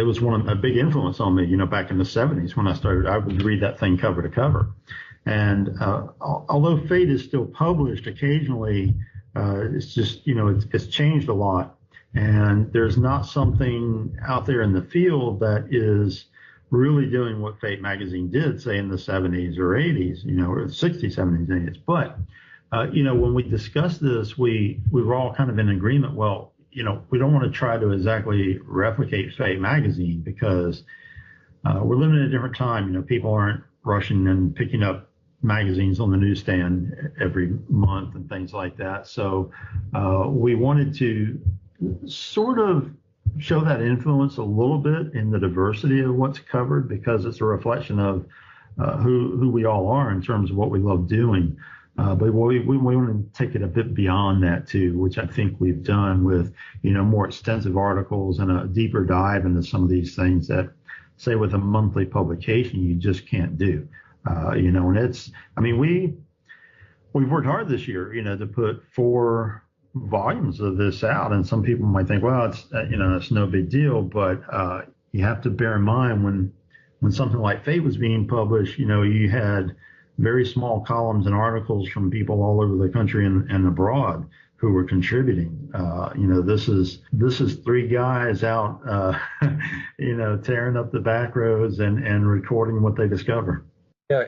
was a big influence on me. Back in the 70s when I started, I would read that thing cover to cover. And although Fate is still published occasionally, it's just it's changed a lot. And there's not something out there in the field that is really doing what Fate magazine did, say, in the 70s or 80s, or 60s, 70s, 80s. But, when we discussed this, we were all kind of in agreement. Well, we don't want to try to exactly replicate Fate magazine, because we're living in a different time. People aren't rushing and picking up magazines on the newsstand every month and things like that. So we wanted to sort of show that influence a little bit in the diversity of what's covered, because it's a reflection of who we all are in terms of what we love doing. But we want to take it a bit beyond that too, which I think we've done with, more extensive articles and a deeper dive into some of these things that, say, with a monthly publication, you just can't do. And we've worked hard this year, to put 4 volumes of this out, and some people might think, well, it's no big deal, but you have to bear in mind, when when something like Fate was being published, you had very small columns and articles from people all over the country and abroad who were contributing. This is three guys out, tearing up the back roads and recording what they discover. Yeah,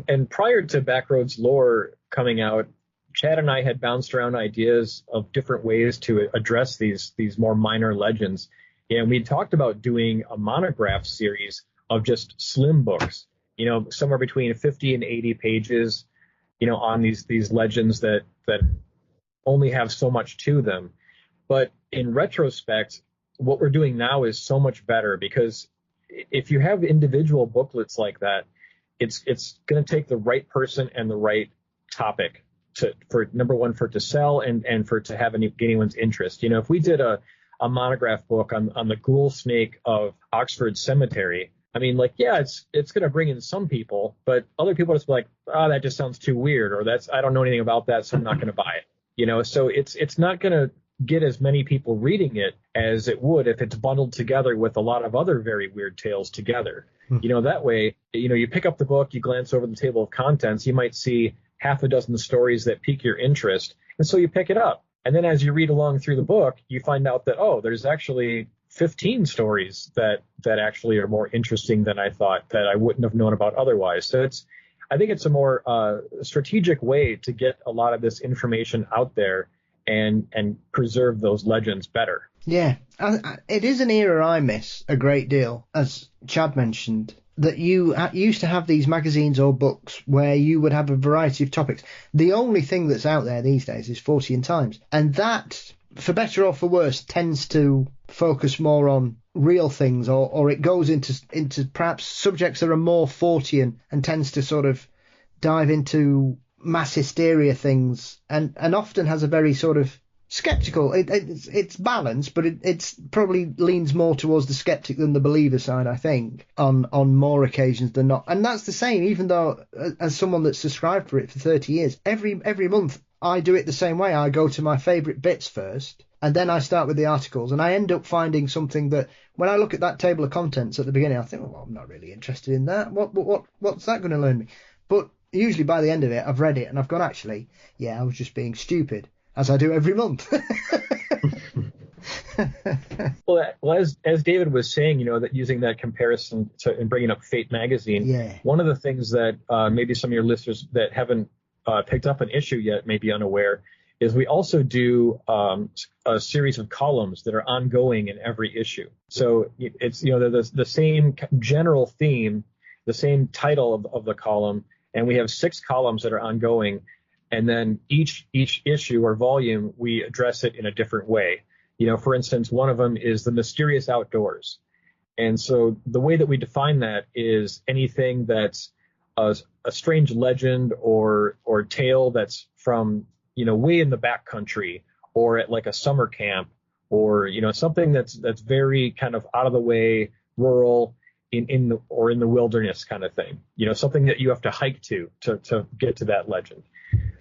and prior to Backroads Lore coming out, Chad and I had bounced around ideas of different ways to address these more minor legends. And we talked about doing a monograph series of just slim books, somewhere between 50 and 80 pages, on these legends that only have so much to them. But in retrospect, what we're doing now is so much better, because if you have individual booklets like that, it's going to take the right person and the right topic for number one, for it to sell and for it to have anyone's interest. If we did a monograph book on the ghoul snake of Oxford Cemetery, I mean, it's going to bring in some people, but other people just be like, that just sounds too weird, or I don't know anything about that, so I'm not going to buy it. So it's not going to get as many people reading it as it would if it's bundled together with a lot of other very weird tales together. That way, you pick up the book, you glance over the table of contents, you might see half a dozen stories that pique your interest, and so you pick it up. And then as you read along through the book, you find out that, there's actually 15 stories that actually are more interesting than I thought, that I wouldn't have known about otherwise. So I think it's a more strategic way to get a lot of this information out there and preserve those legends better. Yeah, it is an era I miss a great deal, as Chad mentioned, that you used to have these magazines or books where you would have a variety of topics. The only thing that's out there these days is Fortean Times, and that, for better or for worse, tends to focus more on real things, or it goes into perhaps subjects that are more Fortean and tends to sort of dive into mass hysteria things, and often has a very sort of skeptical, it's balanced, but it's probably leans more towards the skeptic than the believer side, I think, on more occasions than not. And that's the same, even though as someone that's subscribed for it for 30 years, every month I do it the same way. I go to my favourite bits first, and then I start with the articles, and I end up finding something that, when I look at that table of contents at the beginning, I think, I'm not really interested in that. What's that going to learn me? But usually by the end of it, I've read it, and I've gone, actually, I was just being stupid, as I do every month. Well, as David was saying, that using that comparison and bringing up Fate magazine, one of the things that maybe some of your listeners that haven't picked up an issue yet may be unaware is we also do a series of columns that are ongoing in every issue. So it's the same general theme, the same title of the column, and we have 6 columns that are ongoing. And then each issue or volume, we address it in a different way. For instance, one of them is the mysterious outdoors. And so the way that we define that is anything that's a strange legend or tale that's from, way in the backcountry, or at like a summer camp, or, something that's very kind of out of the way, rural, in the wilderness kind of thing. Something that you have to hike to get to that legend.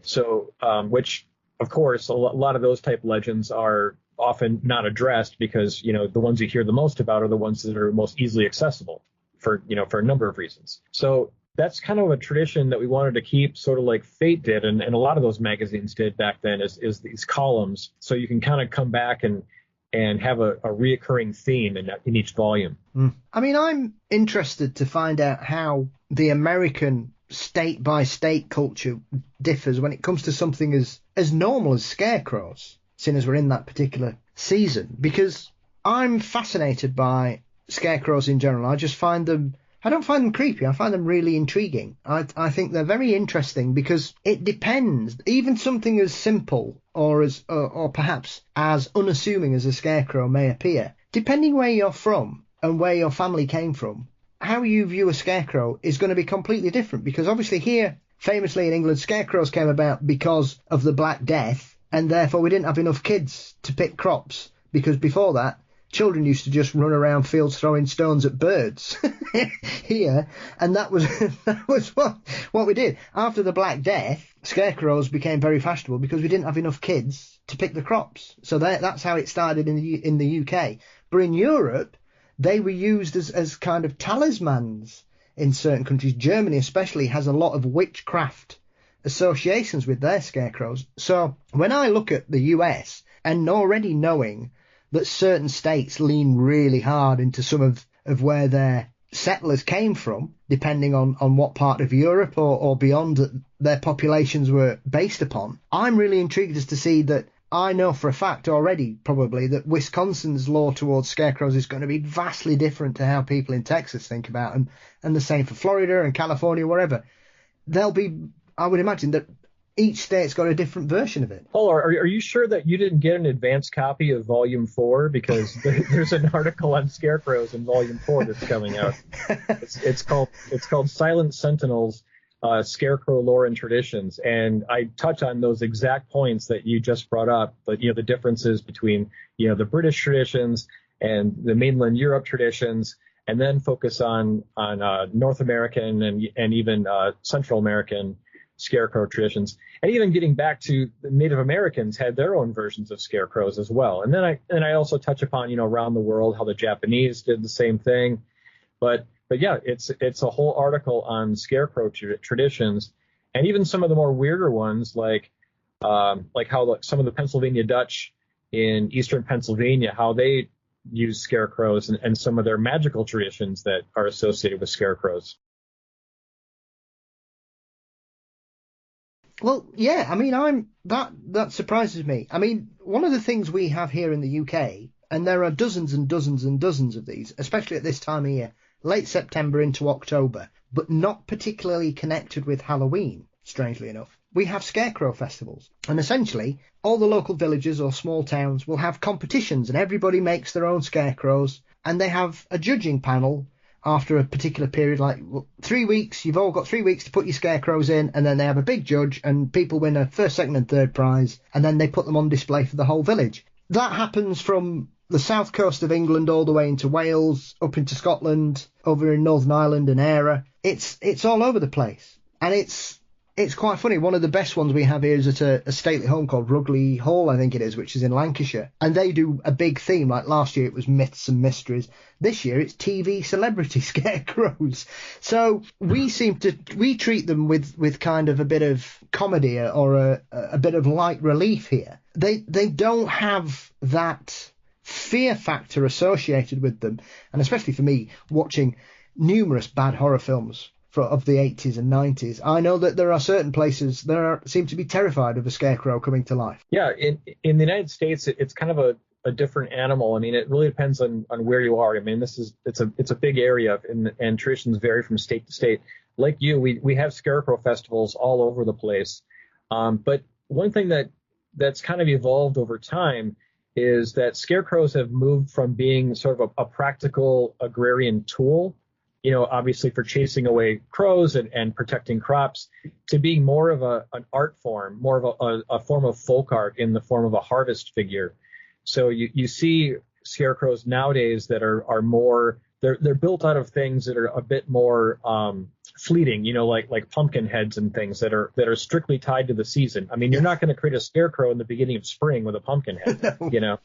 So, which, of course, a lot of those type legends are often not addressed because, the ones you hear the most about are the ones that are most easily accessible for a number of reasons. So that's kind of a tradition that we wanted to keep, sort of like Fate did, and a lot of those magazines did back then, is these columns. So you can kind of come back and have a reoccurring theme in each volume. I mean, I'm interested to find out how the American state by state culture differs when it comes to something as normal as scarecrows, seeing as we're in that particular season, because I'm fascinated by scarecrows in general. I don't find them creepy. I find them really intriguing. I think they're very interesting because it depends. Even something as simple or perhaps as unassuming as a scarecrow may appear, depending where you're from and where your family came from, how you view a scarecrow is going to be completely different, because obviously here, famously in England, scarecrows came about because of the Black Death, and therefore we didn't have enough kids to pick crops, because before that, children used to just run around fields throwing stones at birds here, and that was what we did. After the Black Death, scarecrows became very fashionable because we didn't have enough kids to pick the crops. So that's how it started in the UK. But in Europe, they were used as kind of talismans in certain countries. Germany especially has a lot of witchcraft associations with their scarecrows. So when I look at the US, and already knowing that certain states lean really hard into some of where their settlers came from, depending on what part of Europe or beyond that their populations were based upon, I'm really intrigued as to see that. I know for a fact already, probably, that Wisconsin's law towards scarecrows is going to be vastly different to how people in Texas think about them, and the same for Florida and California, wherever. I would imagine that each state's got a different version of it. Paul, are you sure that you didn't get an advance copy of Volume 4? Because there's an article on scarecrows in Volume 4 that's coming out. It's called Silent Sentinels, Scarecrow Lore and Traditions, and I touch on those exact points that you just brought up, but the differences between the British traditions and the mainland Europe traditions, and then focus on North American and even Central American scarecrow traditions, and even getting back to the Native Americans had their own versions of scarecrows as well. And then I also touch upon around the world how the Japanese did the same thing, but yeah, it's a whole article on scarecrow traditions, and even some of the more weirder ones, like how some of the Pennsylvania Dutch in eastern Pennsylvania, how they use scarecrows and some of their magical traditions that are associated with scarecrows. Well, yeah, I mean, that surprises me. I mean, one of the things we have here in the UK, and there are dozens and dozens and dozens of these, especially at this time of year, late September into October, but not particularly connected with Halloween, strangely enough. We have scarecrow festivals, and essentially all the local villages or small towns will have competitions, and everybody makes their own scarecrows, and they have a judging panel after a particular period, like 3 weeks. You've all got 3 weeks to put your scarecrows in, and then they have a big judge, and people win a first, second and third prize, and then they put them on display for the whole village. That happens from the south coast of England all the way into Wales, up into Scotland, over in Northern Ireland and Eire. It's all over the place, and it's quite funny. One of the best ones we have here is at a stately home called Rugley Hall, I think it is, which is in Lancashire, and they do a big theme. Like last year it was myths and mysteries. This year it's TV celebrity scarecrows. So we treat them with kind of a bit of comedy or a bit of light relief here. They don't have that fear factor associated with them, and especially for me, watching numerous bad horror films of the 80s and 90s, I know that there are certain places that seem to be terrified of a scarecrow coming to life. Yeah, in the United States, it's kind of a different animal. I mean, it really depends on where you are. I mean, it's a big area, and traditions vary from state to state. Like you, we have scarecrow festivals all over the place. But one thing that's kind of evolved over time is that scarecrows have moved from being sort of a practical agrarian tool, obviously for chasing away crows and protecting crops, to being more of an art form, more of a form of folk art in the form of a harvest figure. So you see scarecrows nowadays that are more, they're built out of things that are a bit more fleeting, like pumpkin heads and things that are strictly tied to the season. I mean, you're not going to create a scarecrow in the beginning of spring with a pumpkin head, No.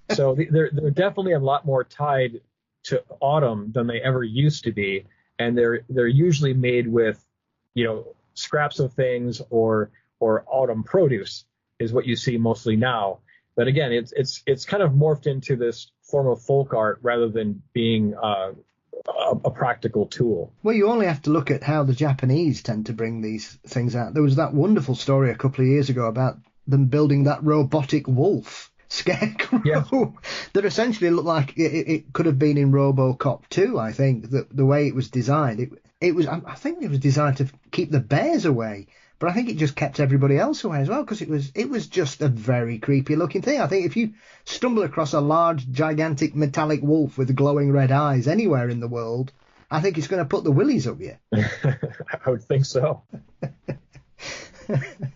So they're definitely a lot more tied to autumn than they ever used to be, and they're usually made with scraps of things or autumn produce is what you see mostly now. But again, it's kind of morphed into this form of folk art rather than being a practical tool. Well, you only have to look at how the Japanese tend to bring these things out. There was that wonderful story a couple of years ago about them building that robotic wolf scarecrow, yeah, that essentially looked like it could have been in RoboCop 2. I think the way it was designed, I think it was designed to keep the bears away, but I think it just kept everybody else away as well, because it was just a very creepy looking thing. I think if you stumble across a large, gigantic, metallic wolf with glowing red eyes anywhere in the world, I think it's going to put the willies up you. I would think so.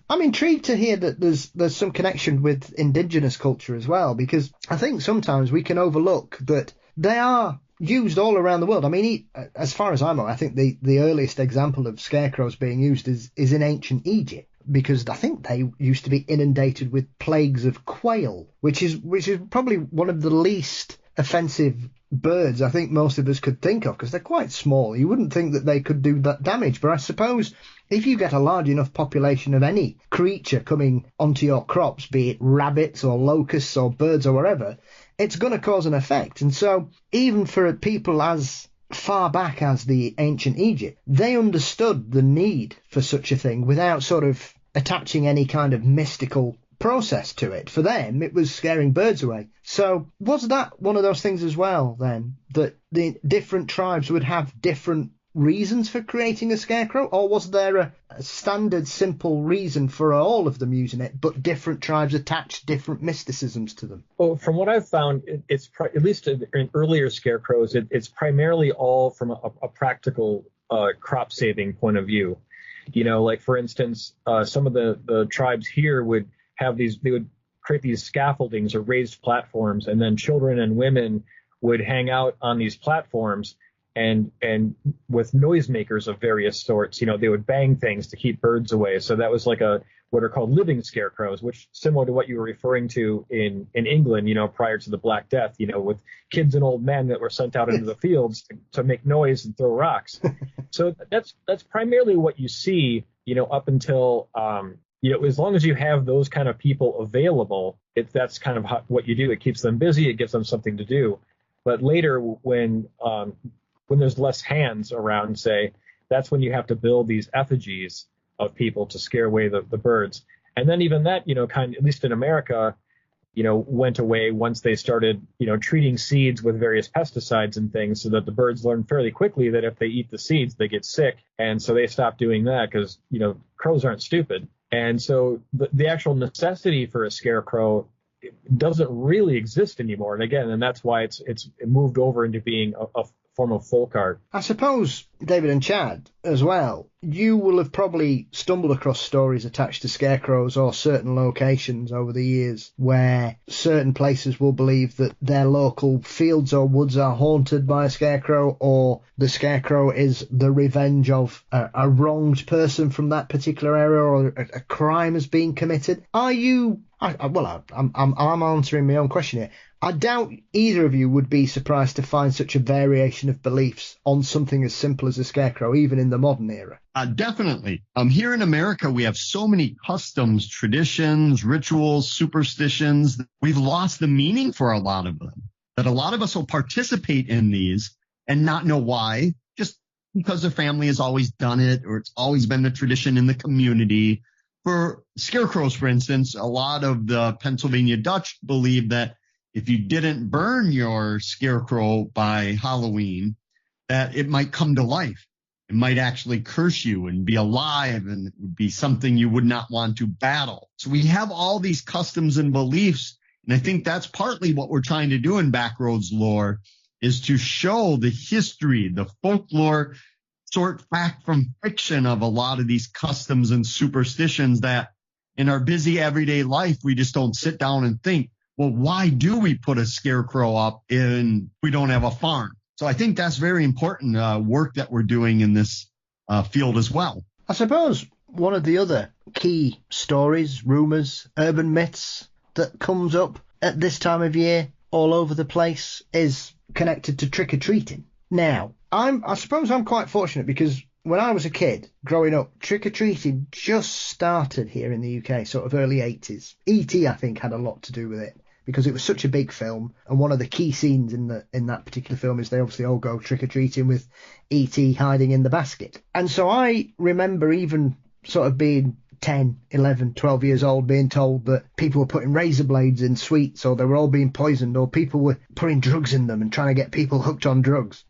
I'm intrigued to hear that there's some connection with indigenous culture as well, because I think sometimes we can overlook that they are used all around the world. I mean, as far as I know, I think the earliest example of scarecrows being used is in ancient Egypt, because I think they used to be inundated with plagues of quail, which is probably one of the least offensive birds I think most of us could think of, because they're quite small. You wouldn't think that they could do that damage, but I suppose if you get a large enough population of any creature coming onto your crops, be it rabbits or locusts or birds or whatever, it's going to cause an effect. And so even for people as far back as the ancient Egypt, they understood the need for such a thing without sort of attaching any kind of mystical process to it. For them, it was scaring birds away. So was that one of those things as well, then, that the different tribes would have different reasons for creating a scarecrow, or was there a standard simple reason for all of them using it, but different tribes attached different mysticisms to them? Well, from what I've found, it's at least in earlier scarecrows, it's primarily all from a practical crop saving point of view. You know, like for instance, some of the tribes here would have they would create these scaffoldings or raised platforms, and then children and women would hang out on these platforms and with noisemakers of various sorts. You know, they would bang things to keep birds away. So that was like what are called living scarecrows, which similar to what you were referring to in England, you know, prior to the Black Death, you know, with kids and old men that were sent out into the fields to make noise and throw rocks. So that's primarily what you see, you know, up until, you know, as long as you have those kind of people available, that's kind of what you do. It keeps them busy. It gives them something to do. But later, when there's less hands around, say, that's when you have to build these effigies of people to scare away the birds. And then even that, you know, at least in America, you know, went away once they started, you know, treating seeds with various pesticides and things, so that the birds learn fairly quickly that if they eat the seeds, they get sick. And so they stopped doing that because, you know, crows aren't stupid. And so the actual necessity for a scarecrow doesn't really exist anymore. And again, and that's why it moved over into being a form of folk art. I suppose, David and Chad, as well, you will have probably stumbled across stories attached to scarecrows or certain locations over the years where certain places will believe that their local fields or woods are haunted by a scarecrow, or the scarecrow is the revenge of a wronged person from that particular area, or a crime has been committed. Are you... I'm answering my own question here. I doubt either of you would be surprised to find such a variation of beliefs on something as simple as a scarecrow, even in the modern era. Definitely. Here in America, we have so many customs, traditions, rituals, superstitions. We've lost the meaning for a lot of them. That a lot of us will participate in these and not know why, just because their family has always done it, or it's always been the tradition in the community. For scarecrows, for instance, a lot of the Pennsylvania Dutch believe that if you didn't burn your scarecrow by Halloween, that it might come to life. It might actually curse you and be alive, and it would be something you would not want to battle. So we have all these customs and beliefs, and I think that's partly what we're trying to do in Backroads Lore, is to show the history, the folklore, sort fact from fiction of a lot of these customs and superstitions that in our busy everyday life, we just don't sit down and think, well, why do we put a scarecrow up if we don't have a farm? So I think that's very important work that we're doing in this field as well. I suppose one of the other key stories, rumours, urban myths that comes up at this time of year all over the place is connected to trick-or-treating. Now, I suppose I'm quite fortunate because when I was a kid growing up, trick-or-treating just started here in the UK, sort of early 80s. E.T., I think, had a lot to do with it, because it was such a big film, and one of the key scenes in that particular film is they obviously all go trick-or-treating with E.T. hiding in the basket. And so I remember even sort of being 10, 11, 12 years old being told that people were putting razor blades in sweets, or they were all being poisoned, or people were putting drugs in them and trying to get people hooked on drugs,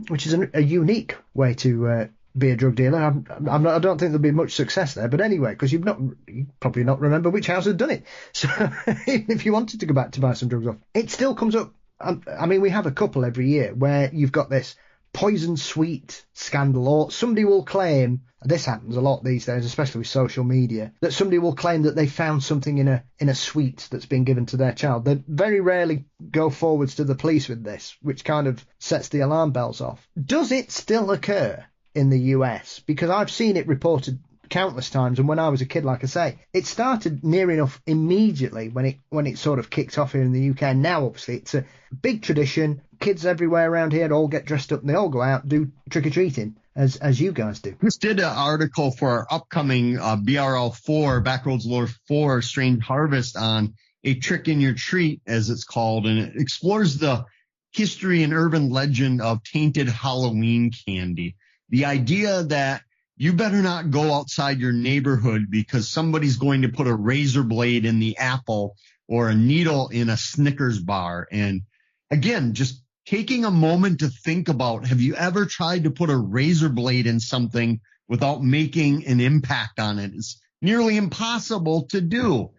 which is a unique way to be a drug dealer. I don't think there'll be much success there, but anyway, because you probably not remember which house had done it. So if you wanted to go back to buy some drugs off, it still comes up. I mean, we have a couple every year where you've got this poison sweet scandal, or somebody will claim, this happens a lot these days, especially with social media, that somebody will claim that they found something in a sweet that's been given to their child. They very rarely go forwards to the police with this, which kind of sets the alarm bells off. Does it still occur in the US? Because I've seen it reported countless times, and when I was a kid, like I say, it started near enough immediately when it sort of kicked off here in the UK. And now, obviously, it's a big tradition. Kids everywhere around here all get dressed up and they all go out and do trick-or-treating, as you guys do. Just did an article for our upcoming BRL4, Backroads Lore 4, Strange Harvest, on a trick in your treat, as it's called, and it explores the history and urban legend of tainted Halloween candy. The idea that you better not go outside your neighborhood because somebody's going to put a razor blade in the apple or a needle in a Snickers bar. And again, just taking a moment to think about, have you ever tried to put a razor blade in something without making an impact on it? It's nearly impossible to do.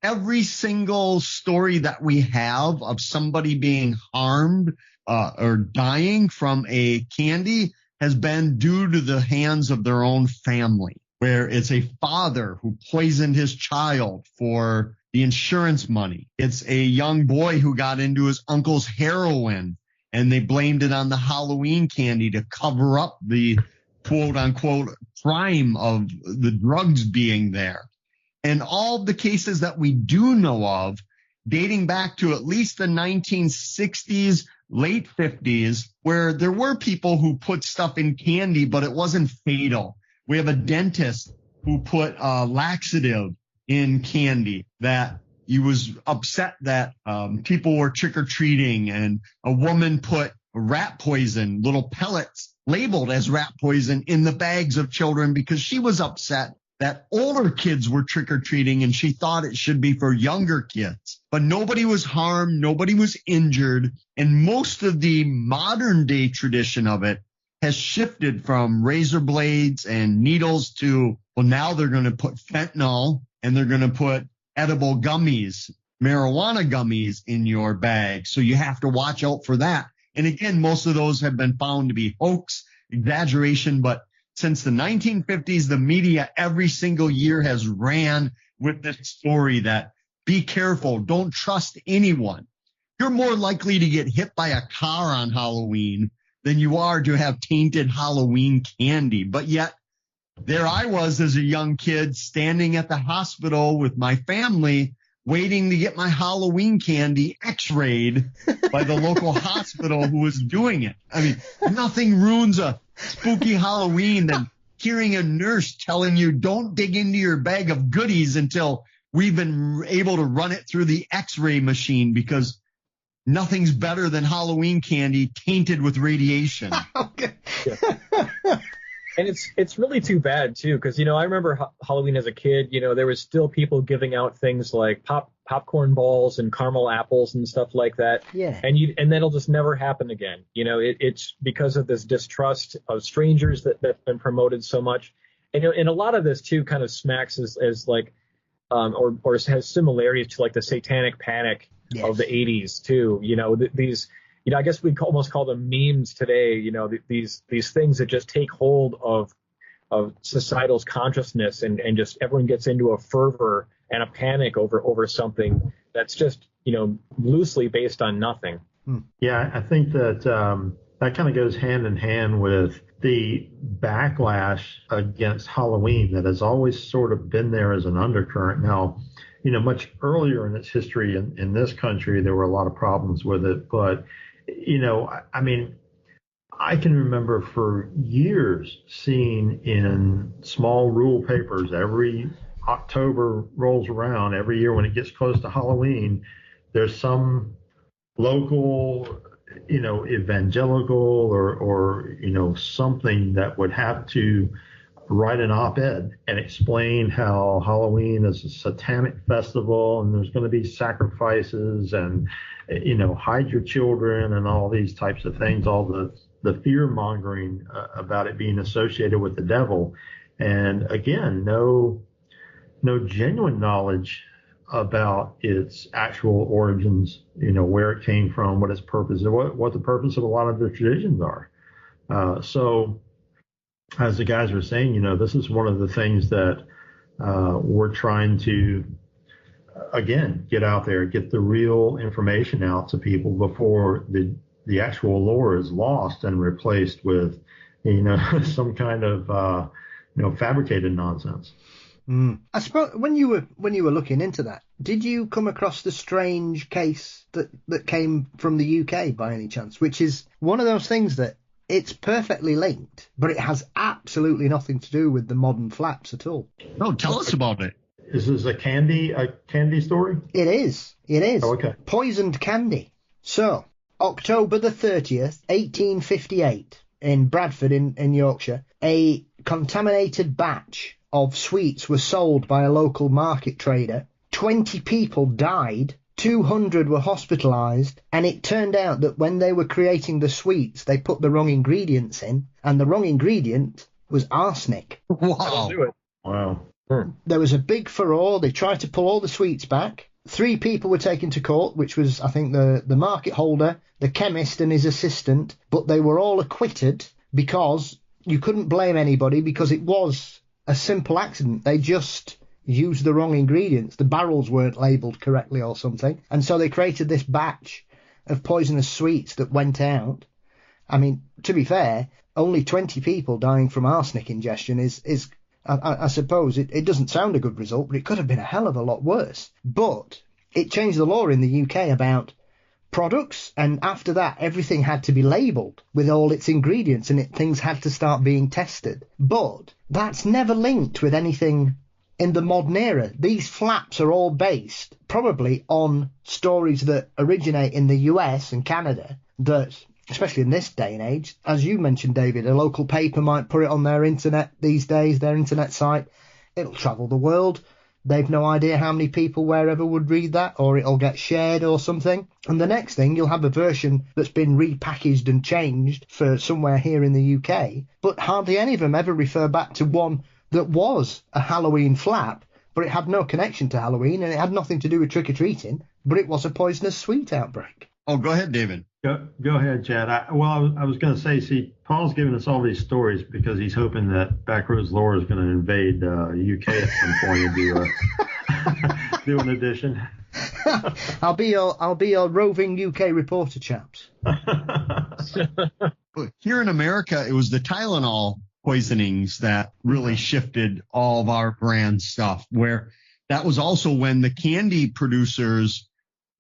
Every single story that we have of somebody being harmed or dying from a candy has been due to the hands of their own family, where it's a father who poisoned his child for the insurance money. It's a young boy who got into his uncle's heroin and they blamed it on the Halloween candy to cover up the quote unquote crime of the drugs being there. And all the cases that we do know of, dating back to at least the 1960s, late 50s, where there were people who put stuff in candy, but it wasn't fatal. We have a dentist who put laxative in candy that he was upset that people were trick-or-treating, and a woman put rat poison, little pellets labeled as rat poison, in the bags of children because she was upset that older kids were trick-or-treating and she thought it should be for younger kids. But nobody was harmed, nobody was injured, and most of the modern day tradition of it has shifted from razor blades and needles to, well, now they're going to put fentanyl and they're going to put edible gummies, marijuana gummies in your bag. So you have to watch out for that. And again, most of those have been found to be hoax, exaggeration, but since the 1950s, the media every single year has ran with this story that be careful, don't trust anyone. You're more likely to get hit by a car on Halloween than you are to have tainted Halloween candy. But yet, there I was as a young kid standing at the hospital with my family waiting to get my Halloween candy x-rayed by the local hospital who was doing it. I mean, nothing ruins a spooky Halloween than hearing a nurse telling you don't dig into your bag of goodies until we've been able to run it through the x-ray machine, because nothing's better than Halloween candy tainted with radiation. Okay. And it's really too bad too, because I remember Halloween as a kid. There was still people giving out things like popcorn balls and caramel apples and stuff like that. Yeah. And that'll just never happen again. It's because of this distrust of strangers that's been promoted so much. And a lot of this too kind of smacks as like or has similarities to like the satanic panic of the 80s too. These. I guess we'd almost call them memes today, these things that just take hold of societal's consciousness and just everyone gets into a fervor and a panic over something that's just, loosely based on nothing. Yeah, I think that that kind of goes hand in hand with the backlash against Halloween that has always sort of been there as an undercurrent. Now, much earlier in its history in this country, there were a lot of problems with it, but I mean, I can remember for years seeing in small rural papers, every October rolls around, every year when it gets close to Halloween, there's some local, evangelical or something that would have to write an op-ed and explain how Halloween is a satanic festival and there's going to be sacrifices and, hide your children and all these types of things, all the fear mongering about it being associated with the devil. And again, no genuine knowledge about its actual origins, where it came from, what its purpose is, what the purpose of a lot of the traditions are. So as the guys were saying, this is one of the things that we're trying to, again, get out there, get the real information out to people before the actual lore is lost and replaced with, some kind of fabricated nonsense. I suppose when you were looking into that, did you come across the strange case that came from the UK by any chance? Which is one of those things that it's perfectly linked, but it has absolutely nothing to do with the modern flaps at all. No, tell us about it. Is this a candy story? It is. Oh, okay. Poisoned candy. So, October the 30th, 1858, in Bradford in Yorkshire, a contaminated batch of sweets was sold by a local market trader. 20 people died, 200 were hospitalised, and it turned out that when they were creating the sweets, they put the wrong ingredients in, and the wrong ingredient was arsenic. Wow. That'll do it. Wow. There was a big furore. They tried to pull all the sweets back. 3 people were taken to court, which was, I think, the market holder, the chemist and his assistant, but they were all acquitted because you couldn't blame anybody because it was a simple accident. They just used the wrong ingredients. The barrels weren't labelled correctly or something. And so they created this batch of poisonous sweets that went out. I mean, to be fair, only 20 people dying from arsenic ingestion is I suppose it doesn't sound a good result, but it could have been a hell of a lot worse. But it changed the law in the UK about products, and after that, everything had to be labelled with all its ingredients, and things had to start being tested. But that's never linked with anything in the modern era. These flaps are all based probably on stories that originate in the US and Canada that, especially in this day and age, as you mentioned, David, a local paper might put it on their internet these days, their internet site. It'll travel the world. They've no idea how many people wherever would read that, or it'll get shared or something. And the next thing, you'll have a version that's been repackaged and changed for somewhere here in the UK, but hardly any of them ever refer back to one that was a Halloween flap, but it had no connection to Halloween, and it had nothing to do with trick-or-treating, but it was a poisonous sweet outbreak. Oh, go ahead, David. Go ahead, Chad. I was going to say, see, Paul's giving us all these stories because he's hoping that Backroads Lore is going to invade UK at some point and do an edition. I'll be your roving UK reporter, chaps. Here in America, it was the Tylenol poisonings that really shifted all of our brand stuff, where that was also when the candy producers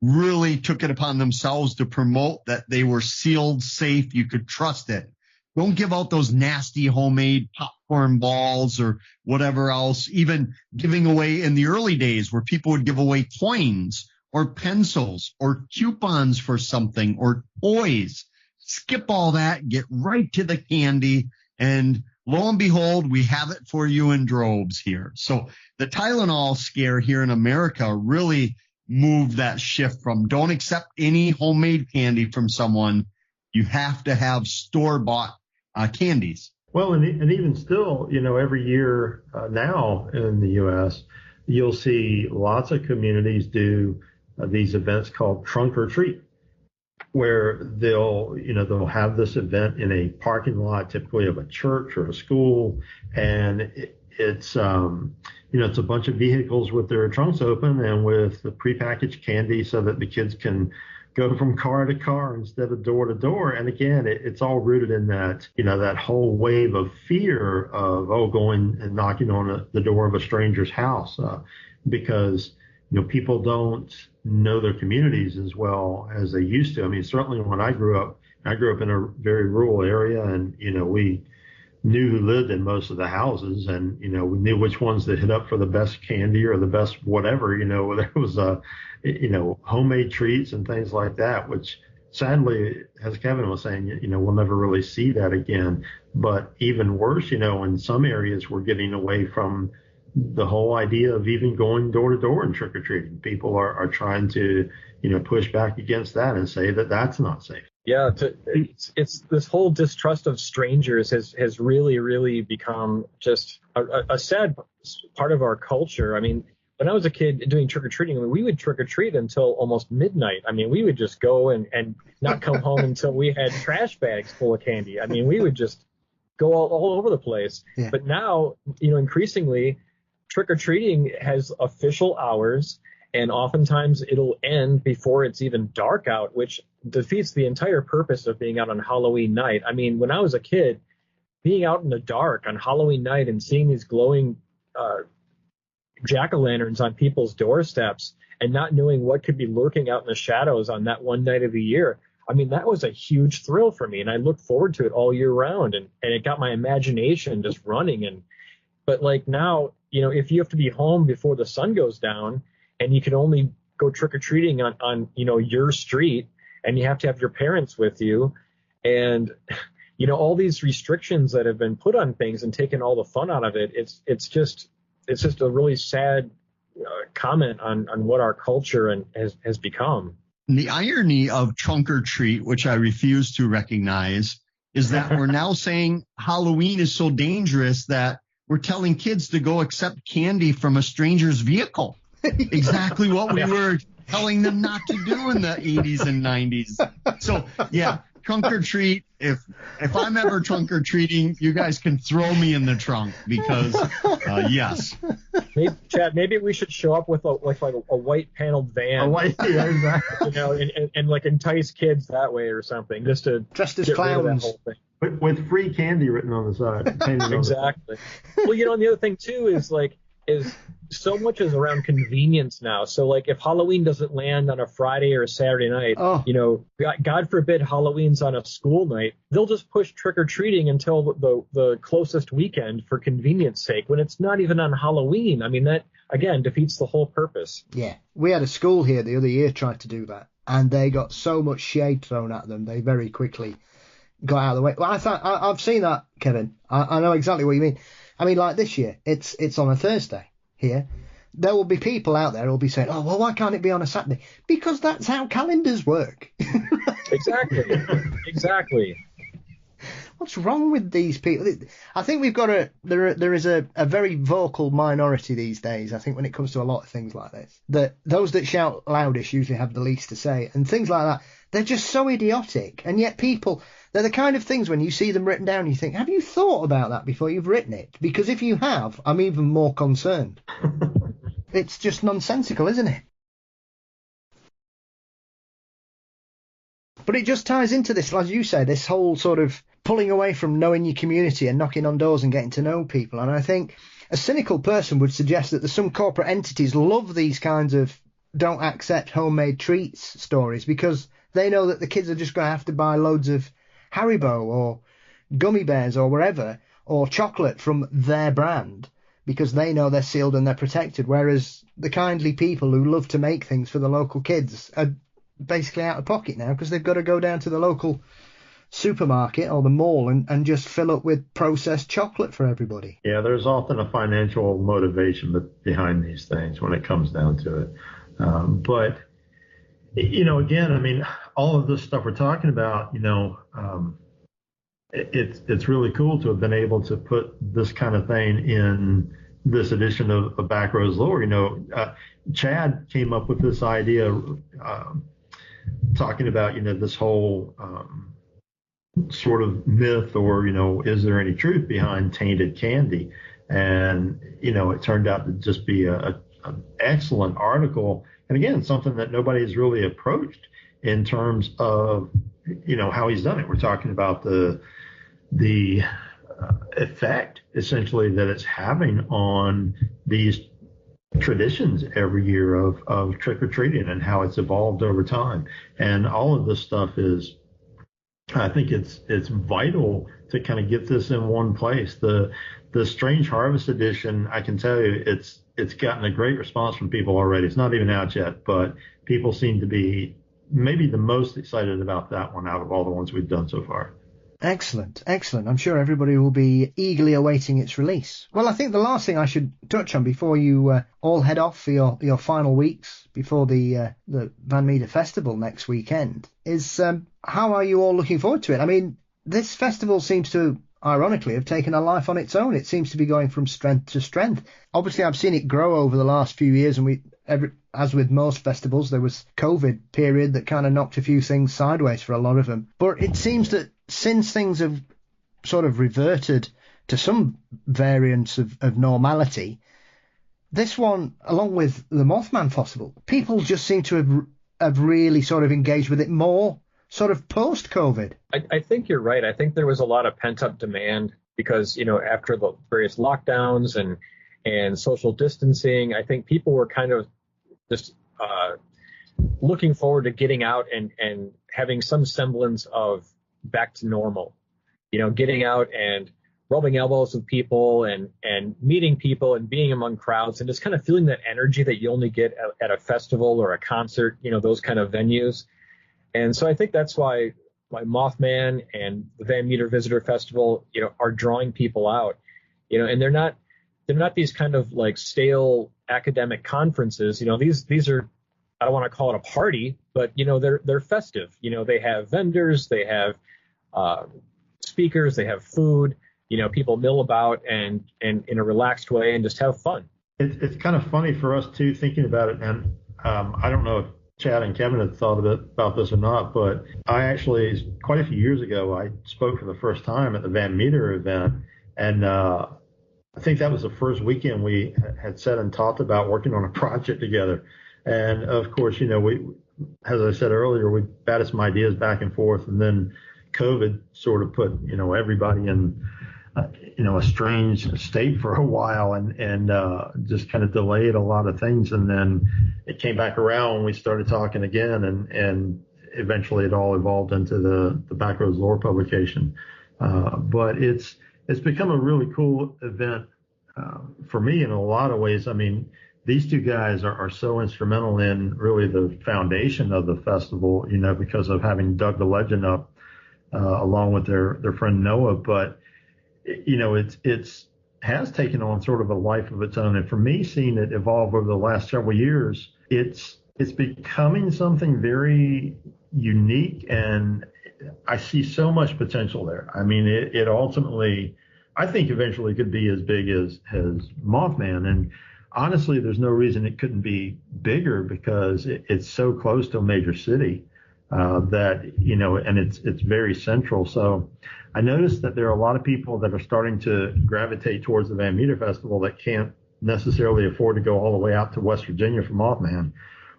really took it upon themselves to promote that they were sealed, safe, you could trust it. Don't give out those nasty homemade popcorn balls or whatever else, even giving away in the early days where people would give away coins or pencils or coupons for something or toys. Skip all that, get right to the candy, and lo and behold, we have it for you in droves here. So the Tylenol scare here in America really moved that shift from don't accept any homemade candy from someone. You have to have store-bought candies. Well, and even still, every year now in the U.S., you'll see lots of communities do these events called trunk or treat, where they'll have this event in a parking lot, typically of a church or a school, and it's a bunch of vehicles with their trunks open and with the prepackaged candy so that the kids can go from car to car instead of door to door. And again, it's all rooted in that, that whole wave of fear of, going and knocking on the door of a stranger's house, because, people don't know their communities as well as they used to. I mean, certainly when I grew up in a very rural area, and, we knew who lived in most of the houses, and we knew which ones that hit up for the best candy or the best whatever. There was homemade treats and things like that, which sadly, as Kevin was saying, we'll never really see that again. But even worse, in some areas we're getting away from the whole idea of even going door to door and trick or treating. People are trying to push back against that and say that that's not safe. Yeah, it's this whole distrust of strangers has really, really become just a sad part of our culture. I mean, when I was a kid doing trick-or-treating, we would trick-or-treat until almost midnight. I mean, we would just go and not come home until we had trash bags full of candy. I mean, we would just go all over the place. Yeah. But now, increasingly, trick-or-treating has official hours, and oftentimes it'll end before it's even dark out, which defeats the entire purpose of being out on Halloween night. I mean, when I was a kid, being out in the dark on Halloween night and seeing these glowing jack-o'-lanterns on people's doorsteps and not knowing what could be lurking out in the shadows on that one night of the year. I mean, that was a huge thrill for me, and I look forward to it all year round, and it got my imagination just running. But like now, if you have to be home before the sun goes down and you can only go trick-or-treating on your street, and you have to have your parents with you, and all these restrictions that have been put on things and taken all the fun out of it, it's just a really sad comment on what our culture has become. The irony of trunk or treat, which I refuse to recognize, is that we're now saying Halloween is so dangerous that we're telling kids to go accept candy from a stranger's vehicle. Exactly what we were telling them not to do in the 80s and 90s. So, yeah, trunk or treat. If I'm ever trunk or treating, you guys can throw me in the trunk because, yes. Maybe we should show up with a white paneled van. And like entice kids that way or something, just to dressed as get clowns. rid of that whole thing. With free candy written on the side. Exactly. Well, and the other thing too is so much is around convenience now. So like if Halloween doesn't land on a Friday or a Saturday night, God forbid Halloween's on a school night, they'll just push trick-or-treating until the closest weekend for convenience sake when it's not even on Halloween. I mean, that, again, defeats the whole purpose. Yeah. We had a school here the other year tried to do that, and they got so much shade thrown at them, they very quickly got out of the way. Well, I've seen that, Kevin. I know exactly what you mean. I mean, like this year, it's on a Thursday here. There will be people out there who will be saying, oh, well, why can't it be on a Saturday? Because that's how calendars work. Exactly. What's wrong with these people? I think we've got there is a very vocal minority these days, I think, when it comes to a lot of things like this. That those that shout loudest usually have the least to say, and things like that. They're just so idiotic, and yet they're the kind of things when you see them written down, you think, have you thought about that before you've written it? Because if you have, I'm even more concerned. It's just nonsensical, isn't it? But it just ties into this, as you say, this whole sort of pulling away from knowing your community and knocking on doors and getting to know people. And I think a cynical person would suggest that there's some corporate entities love these kinds of don't accept homemade treats stories because they know that the kids are just going to have to buy loads of Haribo or gummy bears or wherever, or chocolate from their brand, because they know they're sealed and they're protected, whereas the kindly people who love to make things for the local kids are basically out of pocket now because they've got to go down to the local supermarket or the mall and just fill up with processed chocolate for everybody. Yeah, there's often a financial motivation behind these things when it comes down to it. But, again, I mean, all of this stuff we're talking about, it's really cool to have been able to put this kind of thing in this edition of Backroads Lore. Chad came up with this idea talking about, this whole sort of myth or, is there any truth behind Tainted Candy? And, it turned out to just be an excellent article. And again, something that nobody has really approached in terms of, how he's done it. We're talking about the effect essentially that it's having on these traditions every year of trick-or-treating and how it's evolved over time. And all of this stuff is, I think it's vital to kind of get this in one place. The Strange Harvest edition, I can tell you, it's gotten a great response from people already. It's not even out yet, but people seem to be maybe the most excited about that one out of all the ones we've done so far. Excellent. I'm sure everybody will be eagerly awaiting its release. Well, I think the last thing I should touch on before you all head off for your final weeks before the Van Meter Festival next weekend is how are you all looking forward to it? I mean, this festival seems to, ironically, have taken a life on its own. It seems to be going from strength to strength. Obviously, I've seen it grow over the last few years, and as with most festivals, there was COVID period that kind of knocked a few things sideways for a lot of them. But it seems that since things have sort of reverted to some variants of normality, this one, along with the Mothman Festival, people just seem to have really sort of engaged with it more sort of post-COVID. I think you're right. I think there was a lot of pent-up demand because, after the various lockdowns and social distancing, I think people were kind of just looking forward to getting out and having some semblance of back to normal, getting out and rubbing elbows with people and meeting people and being among crowds and just kind of feeling that energy that you only get at a festival or a concert, those kind of venues. And so I think that's why Mothman and the Van Meter Visitor Festival, are drawing people out, and they're not these kind of like stale academic conferences. These are, I don't want to call it a party, but they're festive. They have vendors, they have speakers, they have food. People mill about and in a relaxed way and just have fun. It's kind of funny for us too, thinking about it. And I don't know if Chad and Kevin had thought about this or not, but I actually, quite a few years ago, I spoke for the first time at the Van Meter event. And I think that was the first weekend we had sat and talked about working on a project together. And of course, we, as I said earlier, we batted some ideas back and forth, and then COVID sort of put, everybody in, a strange state for a while and just kind of delayed a lot of things. And then it came back around and we started talking again, and eventually it all evolved into the Backroads Lore publication. But it's become a really cool event for me in a lot of ways. I mean, these two guys are so instrumental in really the foundation of the festival, because of having dug the legend up along with their friend Noah. But it's has taken on sort of a life of its own. And for me, seeing it evolve over the last several years, it's becoming something very unique, and I see so much potential there. I mean, it ultimately, I think eventually could be as big as Mothman. And honestly, there's no reason it couldn't be bigger, because it's so close to a major city that, and it's very central. So I noticed that there are a lot of people that are starting to gravitate towards the Van Meter Festival that can't necessarily afford to go all the way out to West Virginia for Mothman,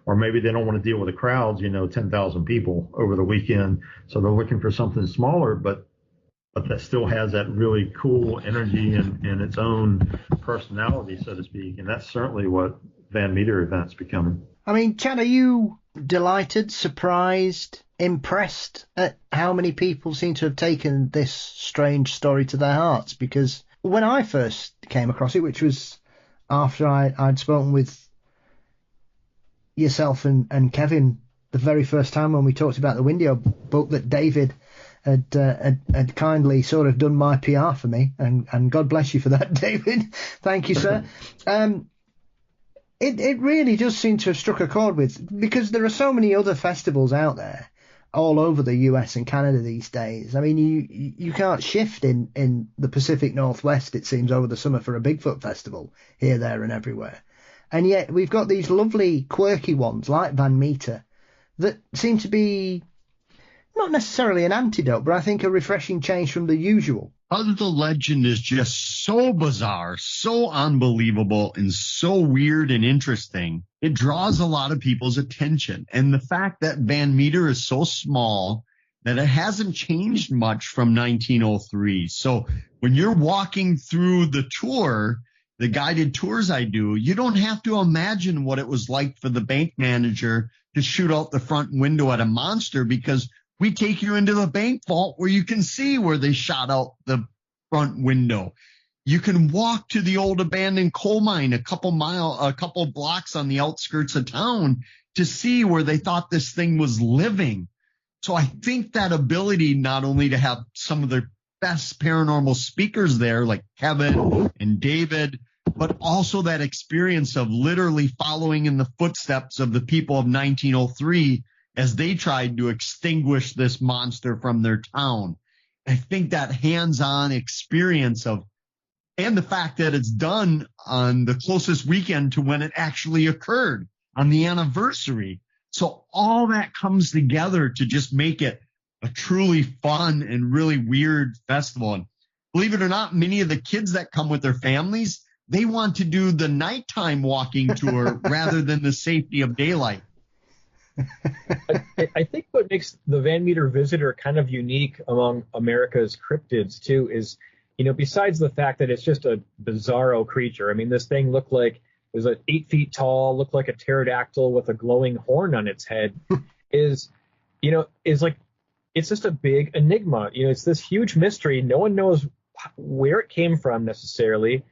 or maybe they don't want to deal with the crowds, 10,000 people over the weekend. So they're looking for something smaller, but that still has that really cool energy and its own personality, so to speak. And that's certainly what Van Meter event's becoming. I mean, Chad, are you delighted, surprised, impressed at how many people seem to have taken this strange story to their hearts? Because when I first came across it, which was after I'd spoken with yourself and Kevin the very first time when we talked about the Windio book that David had kindly sort of done my PR for me, and God bless you for that, David. Thank you, sir. It really does seem to have struck a chord with, because there are so many other festivals out there all over the US and Canada these days. I mean, you can't shift in the Pacific Northwest, it seems, over the summer for a Bigfoot festival here, there and everywhere. And yet we've got these lovely quirky ones like Van Meter that seem to be not necessarily an antidote, but I think a refreshing change from the usual. The legend is just so bizarre, so unbelievable, and so weird and interesting. It draws a lot of people's attention. And the fact that Van Meter is so small that it hasn't changed much from 1903. So when you're walking through the tour, the guided tours I do, you don't have to imagine what it was like for the bank manager to shoot out the front window at a monster, because we take you into the bank vault where you can see where they shot out the front window. You can walk to the old abandoned coal mine a couple blocks on the outskirts of town to see where they thought this thing was living. So I think that ability not only to have some of the best paranormal speakers there, like Kevin and David, but also that experience of literally following in the footsteps of the people of 1903 as they tried to extinguish this monster from their town. I think that hands-on experience and the fact that it's done on the closest weekend to when it actually occurred, on the anniversary. So all that comes together to just make it a truly fun and really weird festival. And believe it or not, many of the kids that come with their families, they want to do the nighttime walking tour rather than the safety of daylight. I think what makes the Van Meter Visitor kind of unique among America's cryptids too is, besides the fact that it's just a bizarro creature. I mean, this thing looked like it was 8 feet tall, looked like a pterodactyl with a glowing horn on its head. is like, it's just a big enigma. It's this huge mystery. No one knows where it came from necessarily,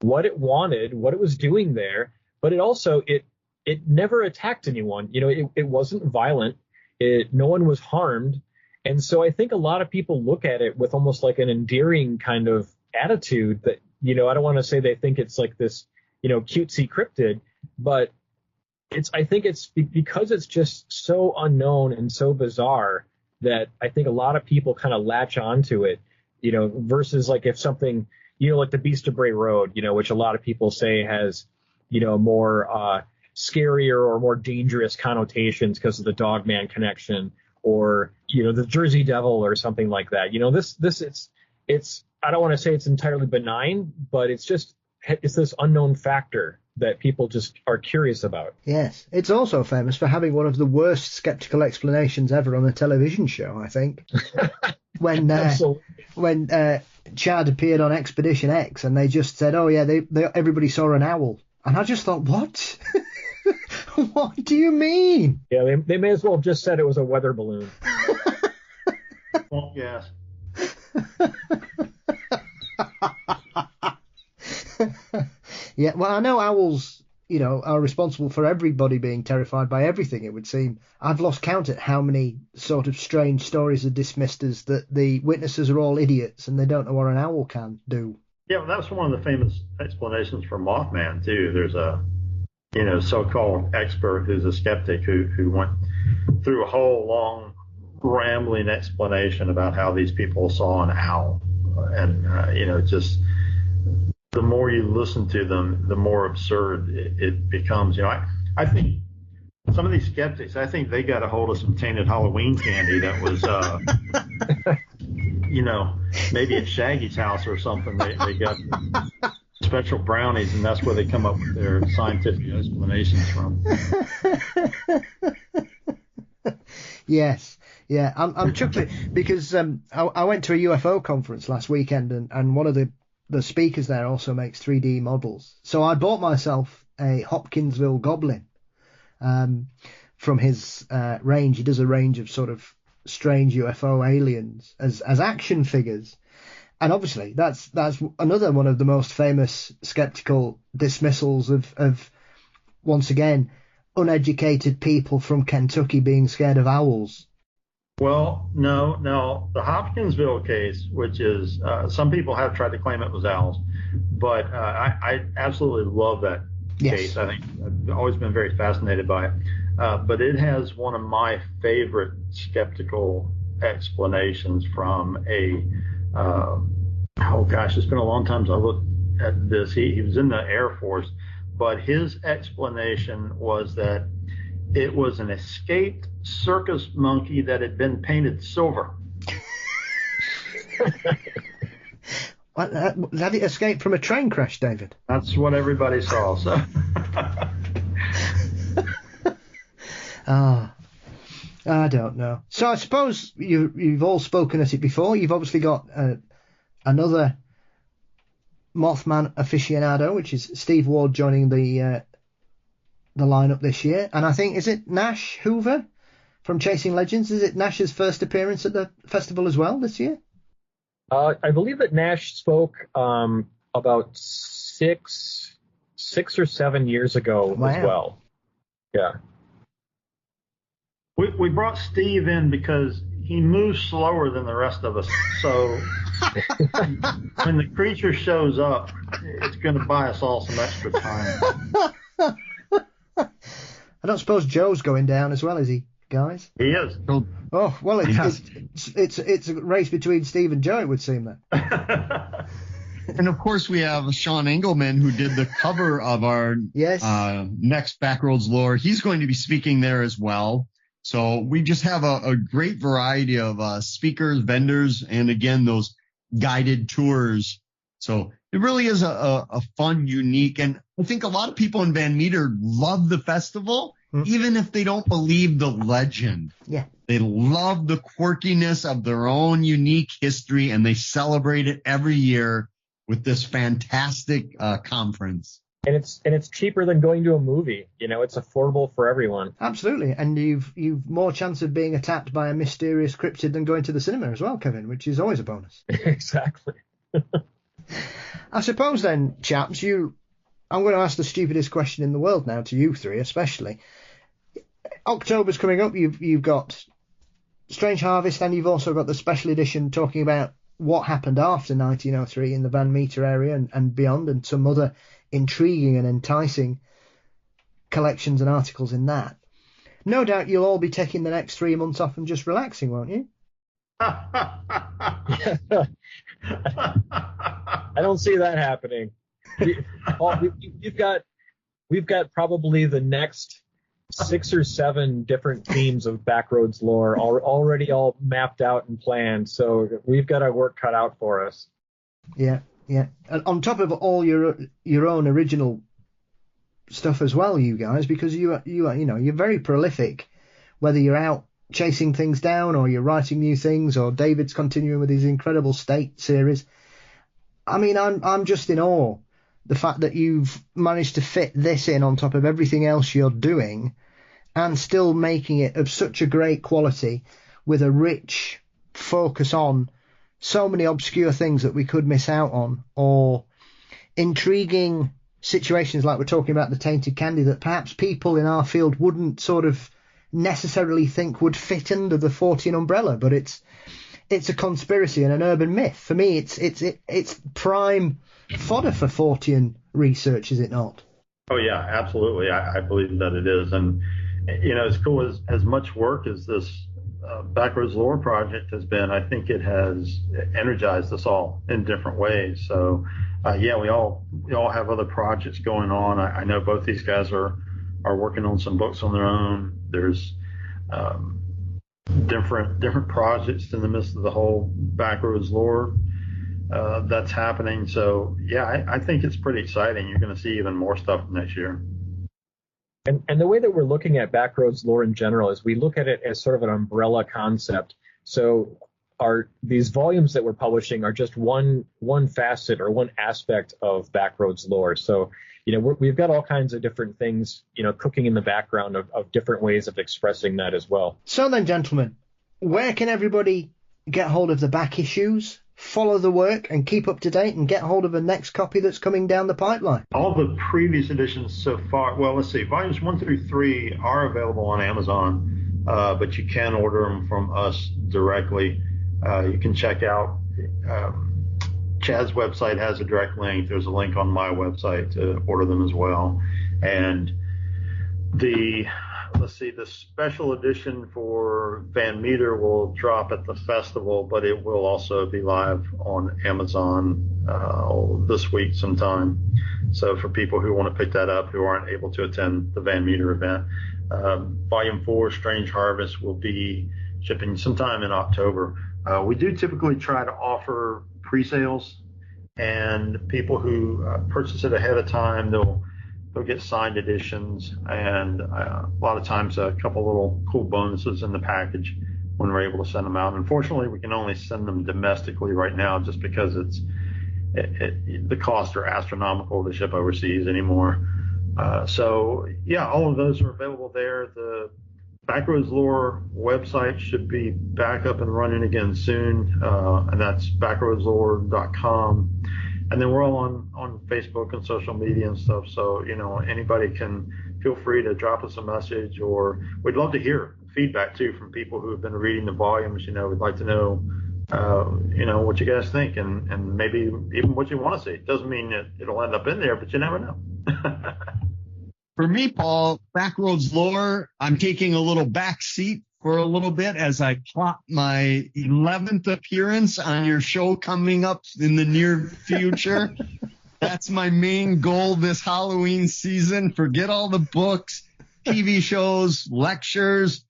what it wanted, what it was doing there. But it never attacked anyone. It wasn't violent. No one was harmed. And so I think a lot of people look at it with almost like an endearing kind of attitude that, I don't want to say they think it's like this, cutesy cryptid, but I think it's because it's just so unknown and so bizarre that I think a lot of people kind of latch onto it, versus like if something, like the Beast of Bray Road, which a lot of people say has, more scarier or more dangerous connotations because of the Dogman connection, or the Jersey Devil or something like that. It's I don't want to say it's entirely benign, but it's this unknown factor that people just are curious about. Yes, it's also famous for having one of the worst skeptical explanations ever on a television show, I think. when Chad appeared on Expedition X and they just said, oh yeah, everybody saw an owl, and I just thought, what? What do you mean? Yeah, they may as well have just said it was a weather balloon. Well, yes. Yeah, well, I know owls, are responsible for everybody being terrified by everything, it would seem. I've lost count at how many sort of strange stories are dismissed as that the witnesses are all idiots and they don't know what an owl can do. Yeah, well, that's one of the famous explanations for Mothman, too. There's a so-called expert who's a skeptic who went through a whole long rambling explanation about how these people saw an owl. And, just the more you listen to them, the more absurd it becomes. I think some of these skeptics, I think they got a hold of some tainted Halloween candy that was, maybe at Shaggy's house or something. They got special brownies, and that's where they come up with their scientific explanations from. Yes, yeah, I'm chuckling because I went to a UFO conference last weekend, and one of the speakers there also makes 3D models. So I bought myself a Hopkinsville Goblin from his range. He does a range of sort of strange UFO aliens as action figures. And obviously, that's another one of the most famous skeptical dismissals of once again, uneducated people from Kentucky being scared of owls. Well, no. The Hopkinsville case, which is some people have tried to claim it was owls, but I absolutely love that case. I think I've always been very fascinated by it. But it has one of my favorite skeptical explanations from a it's been a long time since I looked at this. He was in the Air Force, but his explanation was that it was an escaped circus monkey that had been painted silver. Had it escaped from a train crash, David? That's what everybody saw. So. I don't know. So I suppose you've all spoken at it before. You've obviously got another Mothman aficionado, which is Steve Ward, joining the lineup this year. And I think, is it Nash Hoover from Chasing Legends? Is it Nash's first appearance at the festival as well this year? I believe that Nash spoke about six or 7 years ago as well. Yeah. We brought Steve in because he moves slower than the rest of us. So when the creature shows up, it's going to buy us all some extra time. I don't suppose Joe's going down as well, is he, guys? He is. Oh, well, it's a race between Steve and Joe, it would seem then. And of course, we have Sean Engelman, who did the cover of our next Backroads Lore. He's going to be speaking there as well. So we just have a great variety of speakers, vendors, and again, those guided tours. So it really is a fun, unique, and I think a lot of people in Van Meter love the festival. even if they don't believe the legend. Yeah. They love the quirkiness of their own unique history, and they celebrate it every year with this fantastic conference. And it's cheaper than going to a movie. It's affordable for everyone. Absolutely. And you've more chance of being attacked by a mysterious cryptid than going to the cinema as well, Kevin, which is always a bonus. Exactly. I suppose then, chaps, I'm going to ask the stupidest question in the world now to you three, especially. October's coming up. You've got Strange Harvest, and you've also got the special edition talking about what happened after 1903 in the Van Meter area and beyond, and some other intriguing and enticing collections and articles in that. No doubt you'll all be taking the next 3 months off and just relaxing, won't you? I don't see that happening. We've got probably the next 6 or 7 different themes of Backroads Lore already all mapped out and planned. So we've got our work cut out for us. Yeah. And on top of all your own original stuff as well, you guys, because you're very prolific, whether you're out chasing things down or you're writing new things, or David's continuing with his incredible State series. I mean, I'm just in awe. The fact that you've managed to fit this in on top of everything else you're doing and still making it of such a great quality with a rich focus on so many obscure things that we could miss out on, or intriguing situations like we're talking about the Tainted Candy that perhaps people in our field wouldn't sort of necessarily think would fit under the Fortean umbrella, but it's a conspiracy and an urban myth. For me, it's prime fodder for Fortean research, is it not? Oh yeah, absolutely. I believe that it is, and as cool as much work as this Backroads Lore project has been, I think it has energized us all in different ways. So we all have other projects going on. I know both these guys are working on some books on their own. There's different projects in the midst of the whole Backroads Lore that's happening. So I think it's pretty exciting. You're going to see even more stuff next year. And the way that we're looking at Backroads Lore in general is we look at it as sort of an umbrella concept. So these volumes that we're publishing are just one facet or one aspect of Backroads Lore. So we've got all kinds of different things cooking in the background of different ways of expressing that as well. So then, gentlemen, where can everybody get hold of the back issues, follow the work, and keep up to date and get hold of the next copy that's coming down the pipeline? All the previous editions so far, well, let's see, volumes 1 through 3 are available on Amazon, but you can order them from us directly. You can check out Chad's website has a direct link. There's a link on my website to order them as well. And the special edition for Van Meter will drop at the festival, but it will also be live on Amazon this week sometime. So for people who want to pick that up who aren't able to attend the Van Meter event, Volume 4, Strange Harvest, will be shipping sometime in October. We do typically try to offer pre-sales, and people who purchase it ahead of time, they'll get signed editions, and a lot of times a couple little cool bonuses in the package when we're able to send them out. Unfortunately, we can only send them domestically right now just because the costs are astronomical to ship overseas anymore. So all of those are available there. The Backroads Lore website should be back up and running again soon, and that's backroadslore.com. And then we're all on Facebook and social media and stuff. So, anybody can feel free to drop us a message, or we'd love to hear feedback too from people who have been reading the volumes. We'd like to know, what you guys think, and maybe even what you want to see. It doesn't mean that it'll end up in there, but you never know. For me, Paul, Backroads Lore, I'm taking a little back seat for a little bit as I plot my 11th appearance on your show coming up in the near future. That's my main goal this Halloween season. Forget all the books, TV shows, lectures.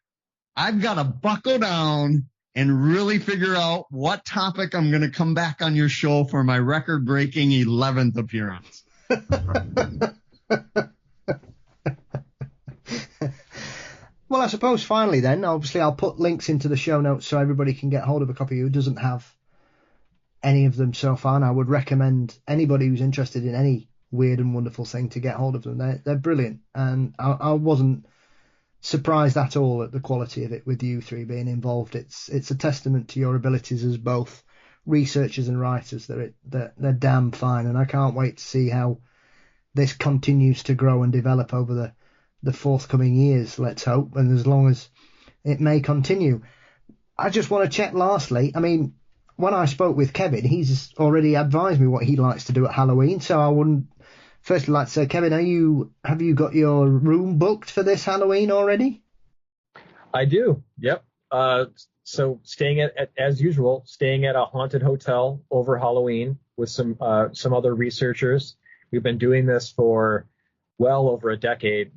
I've got to buckle down and really figure out what topic I'm going to come back on your show for my record-breaking 11th appearance. Well, I suppose finally then, obviously I'll put links into the show notes so everybody can get hold of a copy who doesn't have any of them so far. And I would recommend anybody who's interested in any weird and wonderful thing to get hold of them. They're brilliant. And I wasn't surprised at all at the quality of it with you three being involved. It's a testament to your abilities as both researchers and writers. They're damn fine. And I can't wait to see how this continues to grow and develop over the forthcoming years, let's hope, and as long as it may continue. I just want to check lastly, I mean, when I spoke with Kevin, he's already advised me what he likes to do at Halloween, so I wouldn't firstly like to say, Kevin, have you got your room booked for this Halloween already? I do, yep. So staying as usual, staying at a haunted hotel over Halloween with some other researchers. We've been doing this for well over a decade.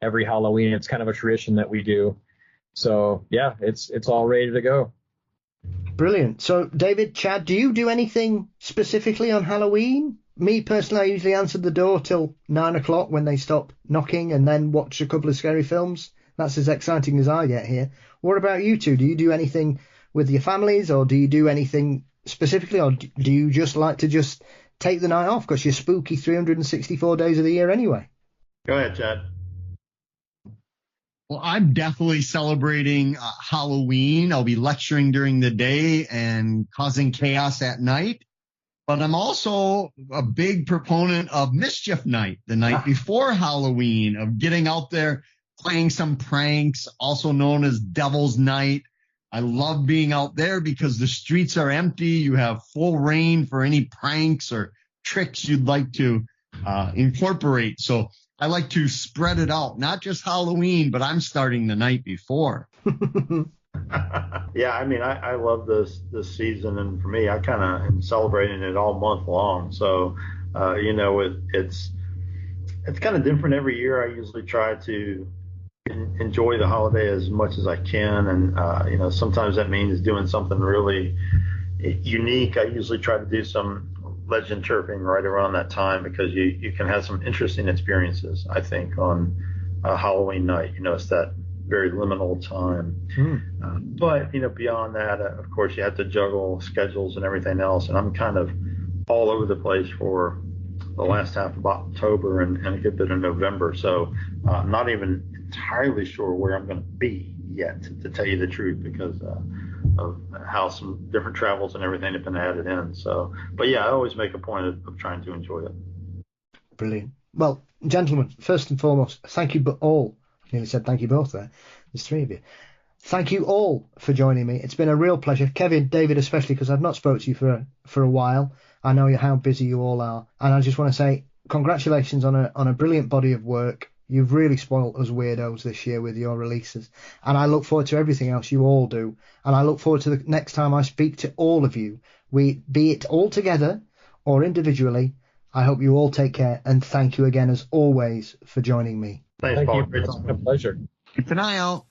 Every Halloween, it's kind of a tradition that we do. So yeah, it's all ready to go. Brilliant. So David, Chad, do you do anything specifically on Halloween? Me personally, I usually answer the door till 9 o'clock when they stop knocking, and then watch a couple of scary films. That's as exciting as I get here. What about you two? Do you do anything with your families, or do you do anything specifically, or do you just like to just take the night off because you're spooky 364 days of the year anyway? Go ahead, Chad. Well, I'm definitely celebrating Halloween. I'll be lecturing during the day and causing chaos at night. But I'm also a big proponent of Mischief Night, the night before Halloween, of getting out there, playing some pranks, also known as Devil's Night. I love being out there because the streets are empty. You have full reign for any pranks or tricks you'd like to incorporate. So I like to spread it out, not just Halloween, but I'm starting the night before. Yeah, I mean, I love this season, and for me, I kind of am celebrating it all month long. So, it's kind of different every year. I usually try to enjoy the holiday as much as I can, and sometimes that means doing something really unique. I usually try to do some legend chirping right around that time because you can have some interesting experiences, I think, on Halloween night. It's that very liminal time. But beyond that, of course, you have to juggle schedules and everything else, and I'm kind of all over the place for the last half of October and a good bit of November, so I'm not even entirely sure where I'm going to be yet, to tell you the truth, because of how some different travels and everything have been added in. So, but yeah, I always make a point of trying to enjoy it. Brilliant. Well, gentlemen, first and foremost, thank you all. I nearly said thank you both there. There's three of you. Thank you all for joining me. It's been a real pleasure. Kevin, David especially, because I've not spoke to you for a while. I know how busy you all are. And I just want to say congratulations on a brilliant body of work. You've really spoilt us weirdos this year with your releases. And I look forward to everything else you all do. And I look forward to the next time I speak to all of you. Be it all together or individually. I hope you all take care. And thank you again, as always, for joining me. Thanks, Paul. Thank you. It's a pleasure. Keep an eye out.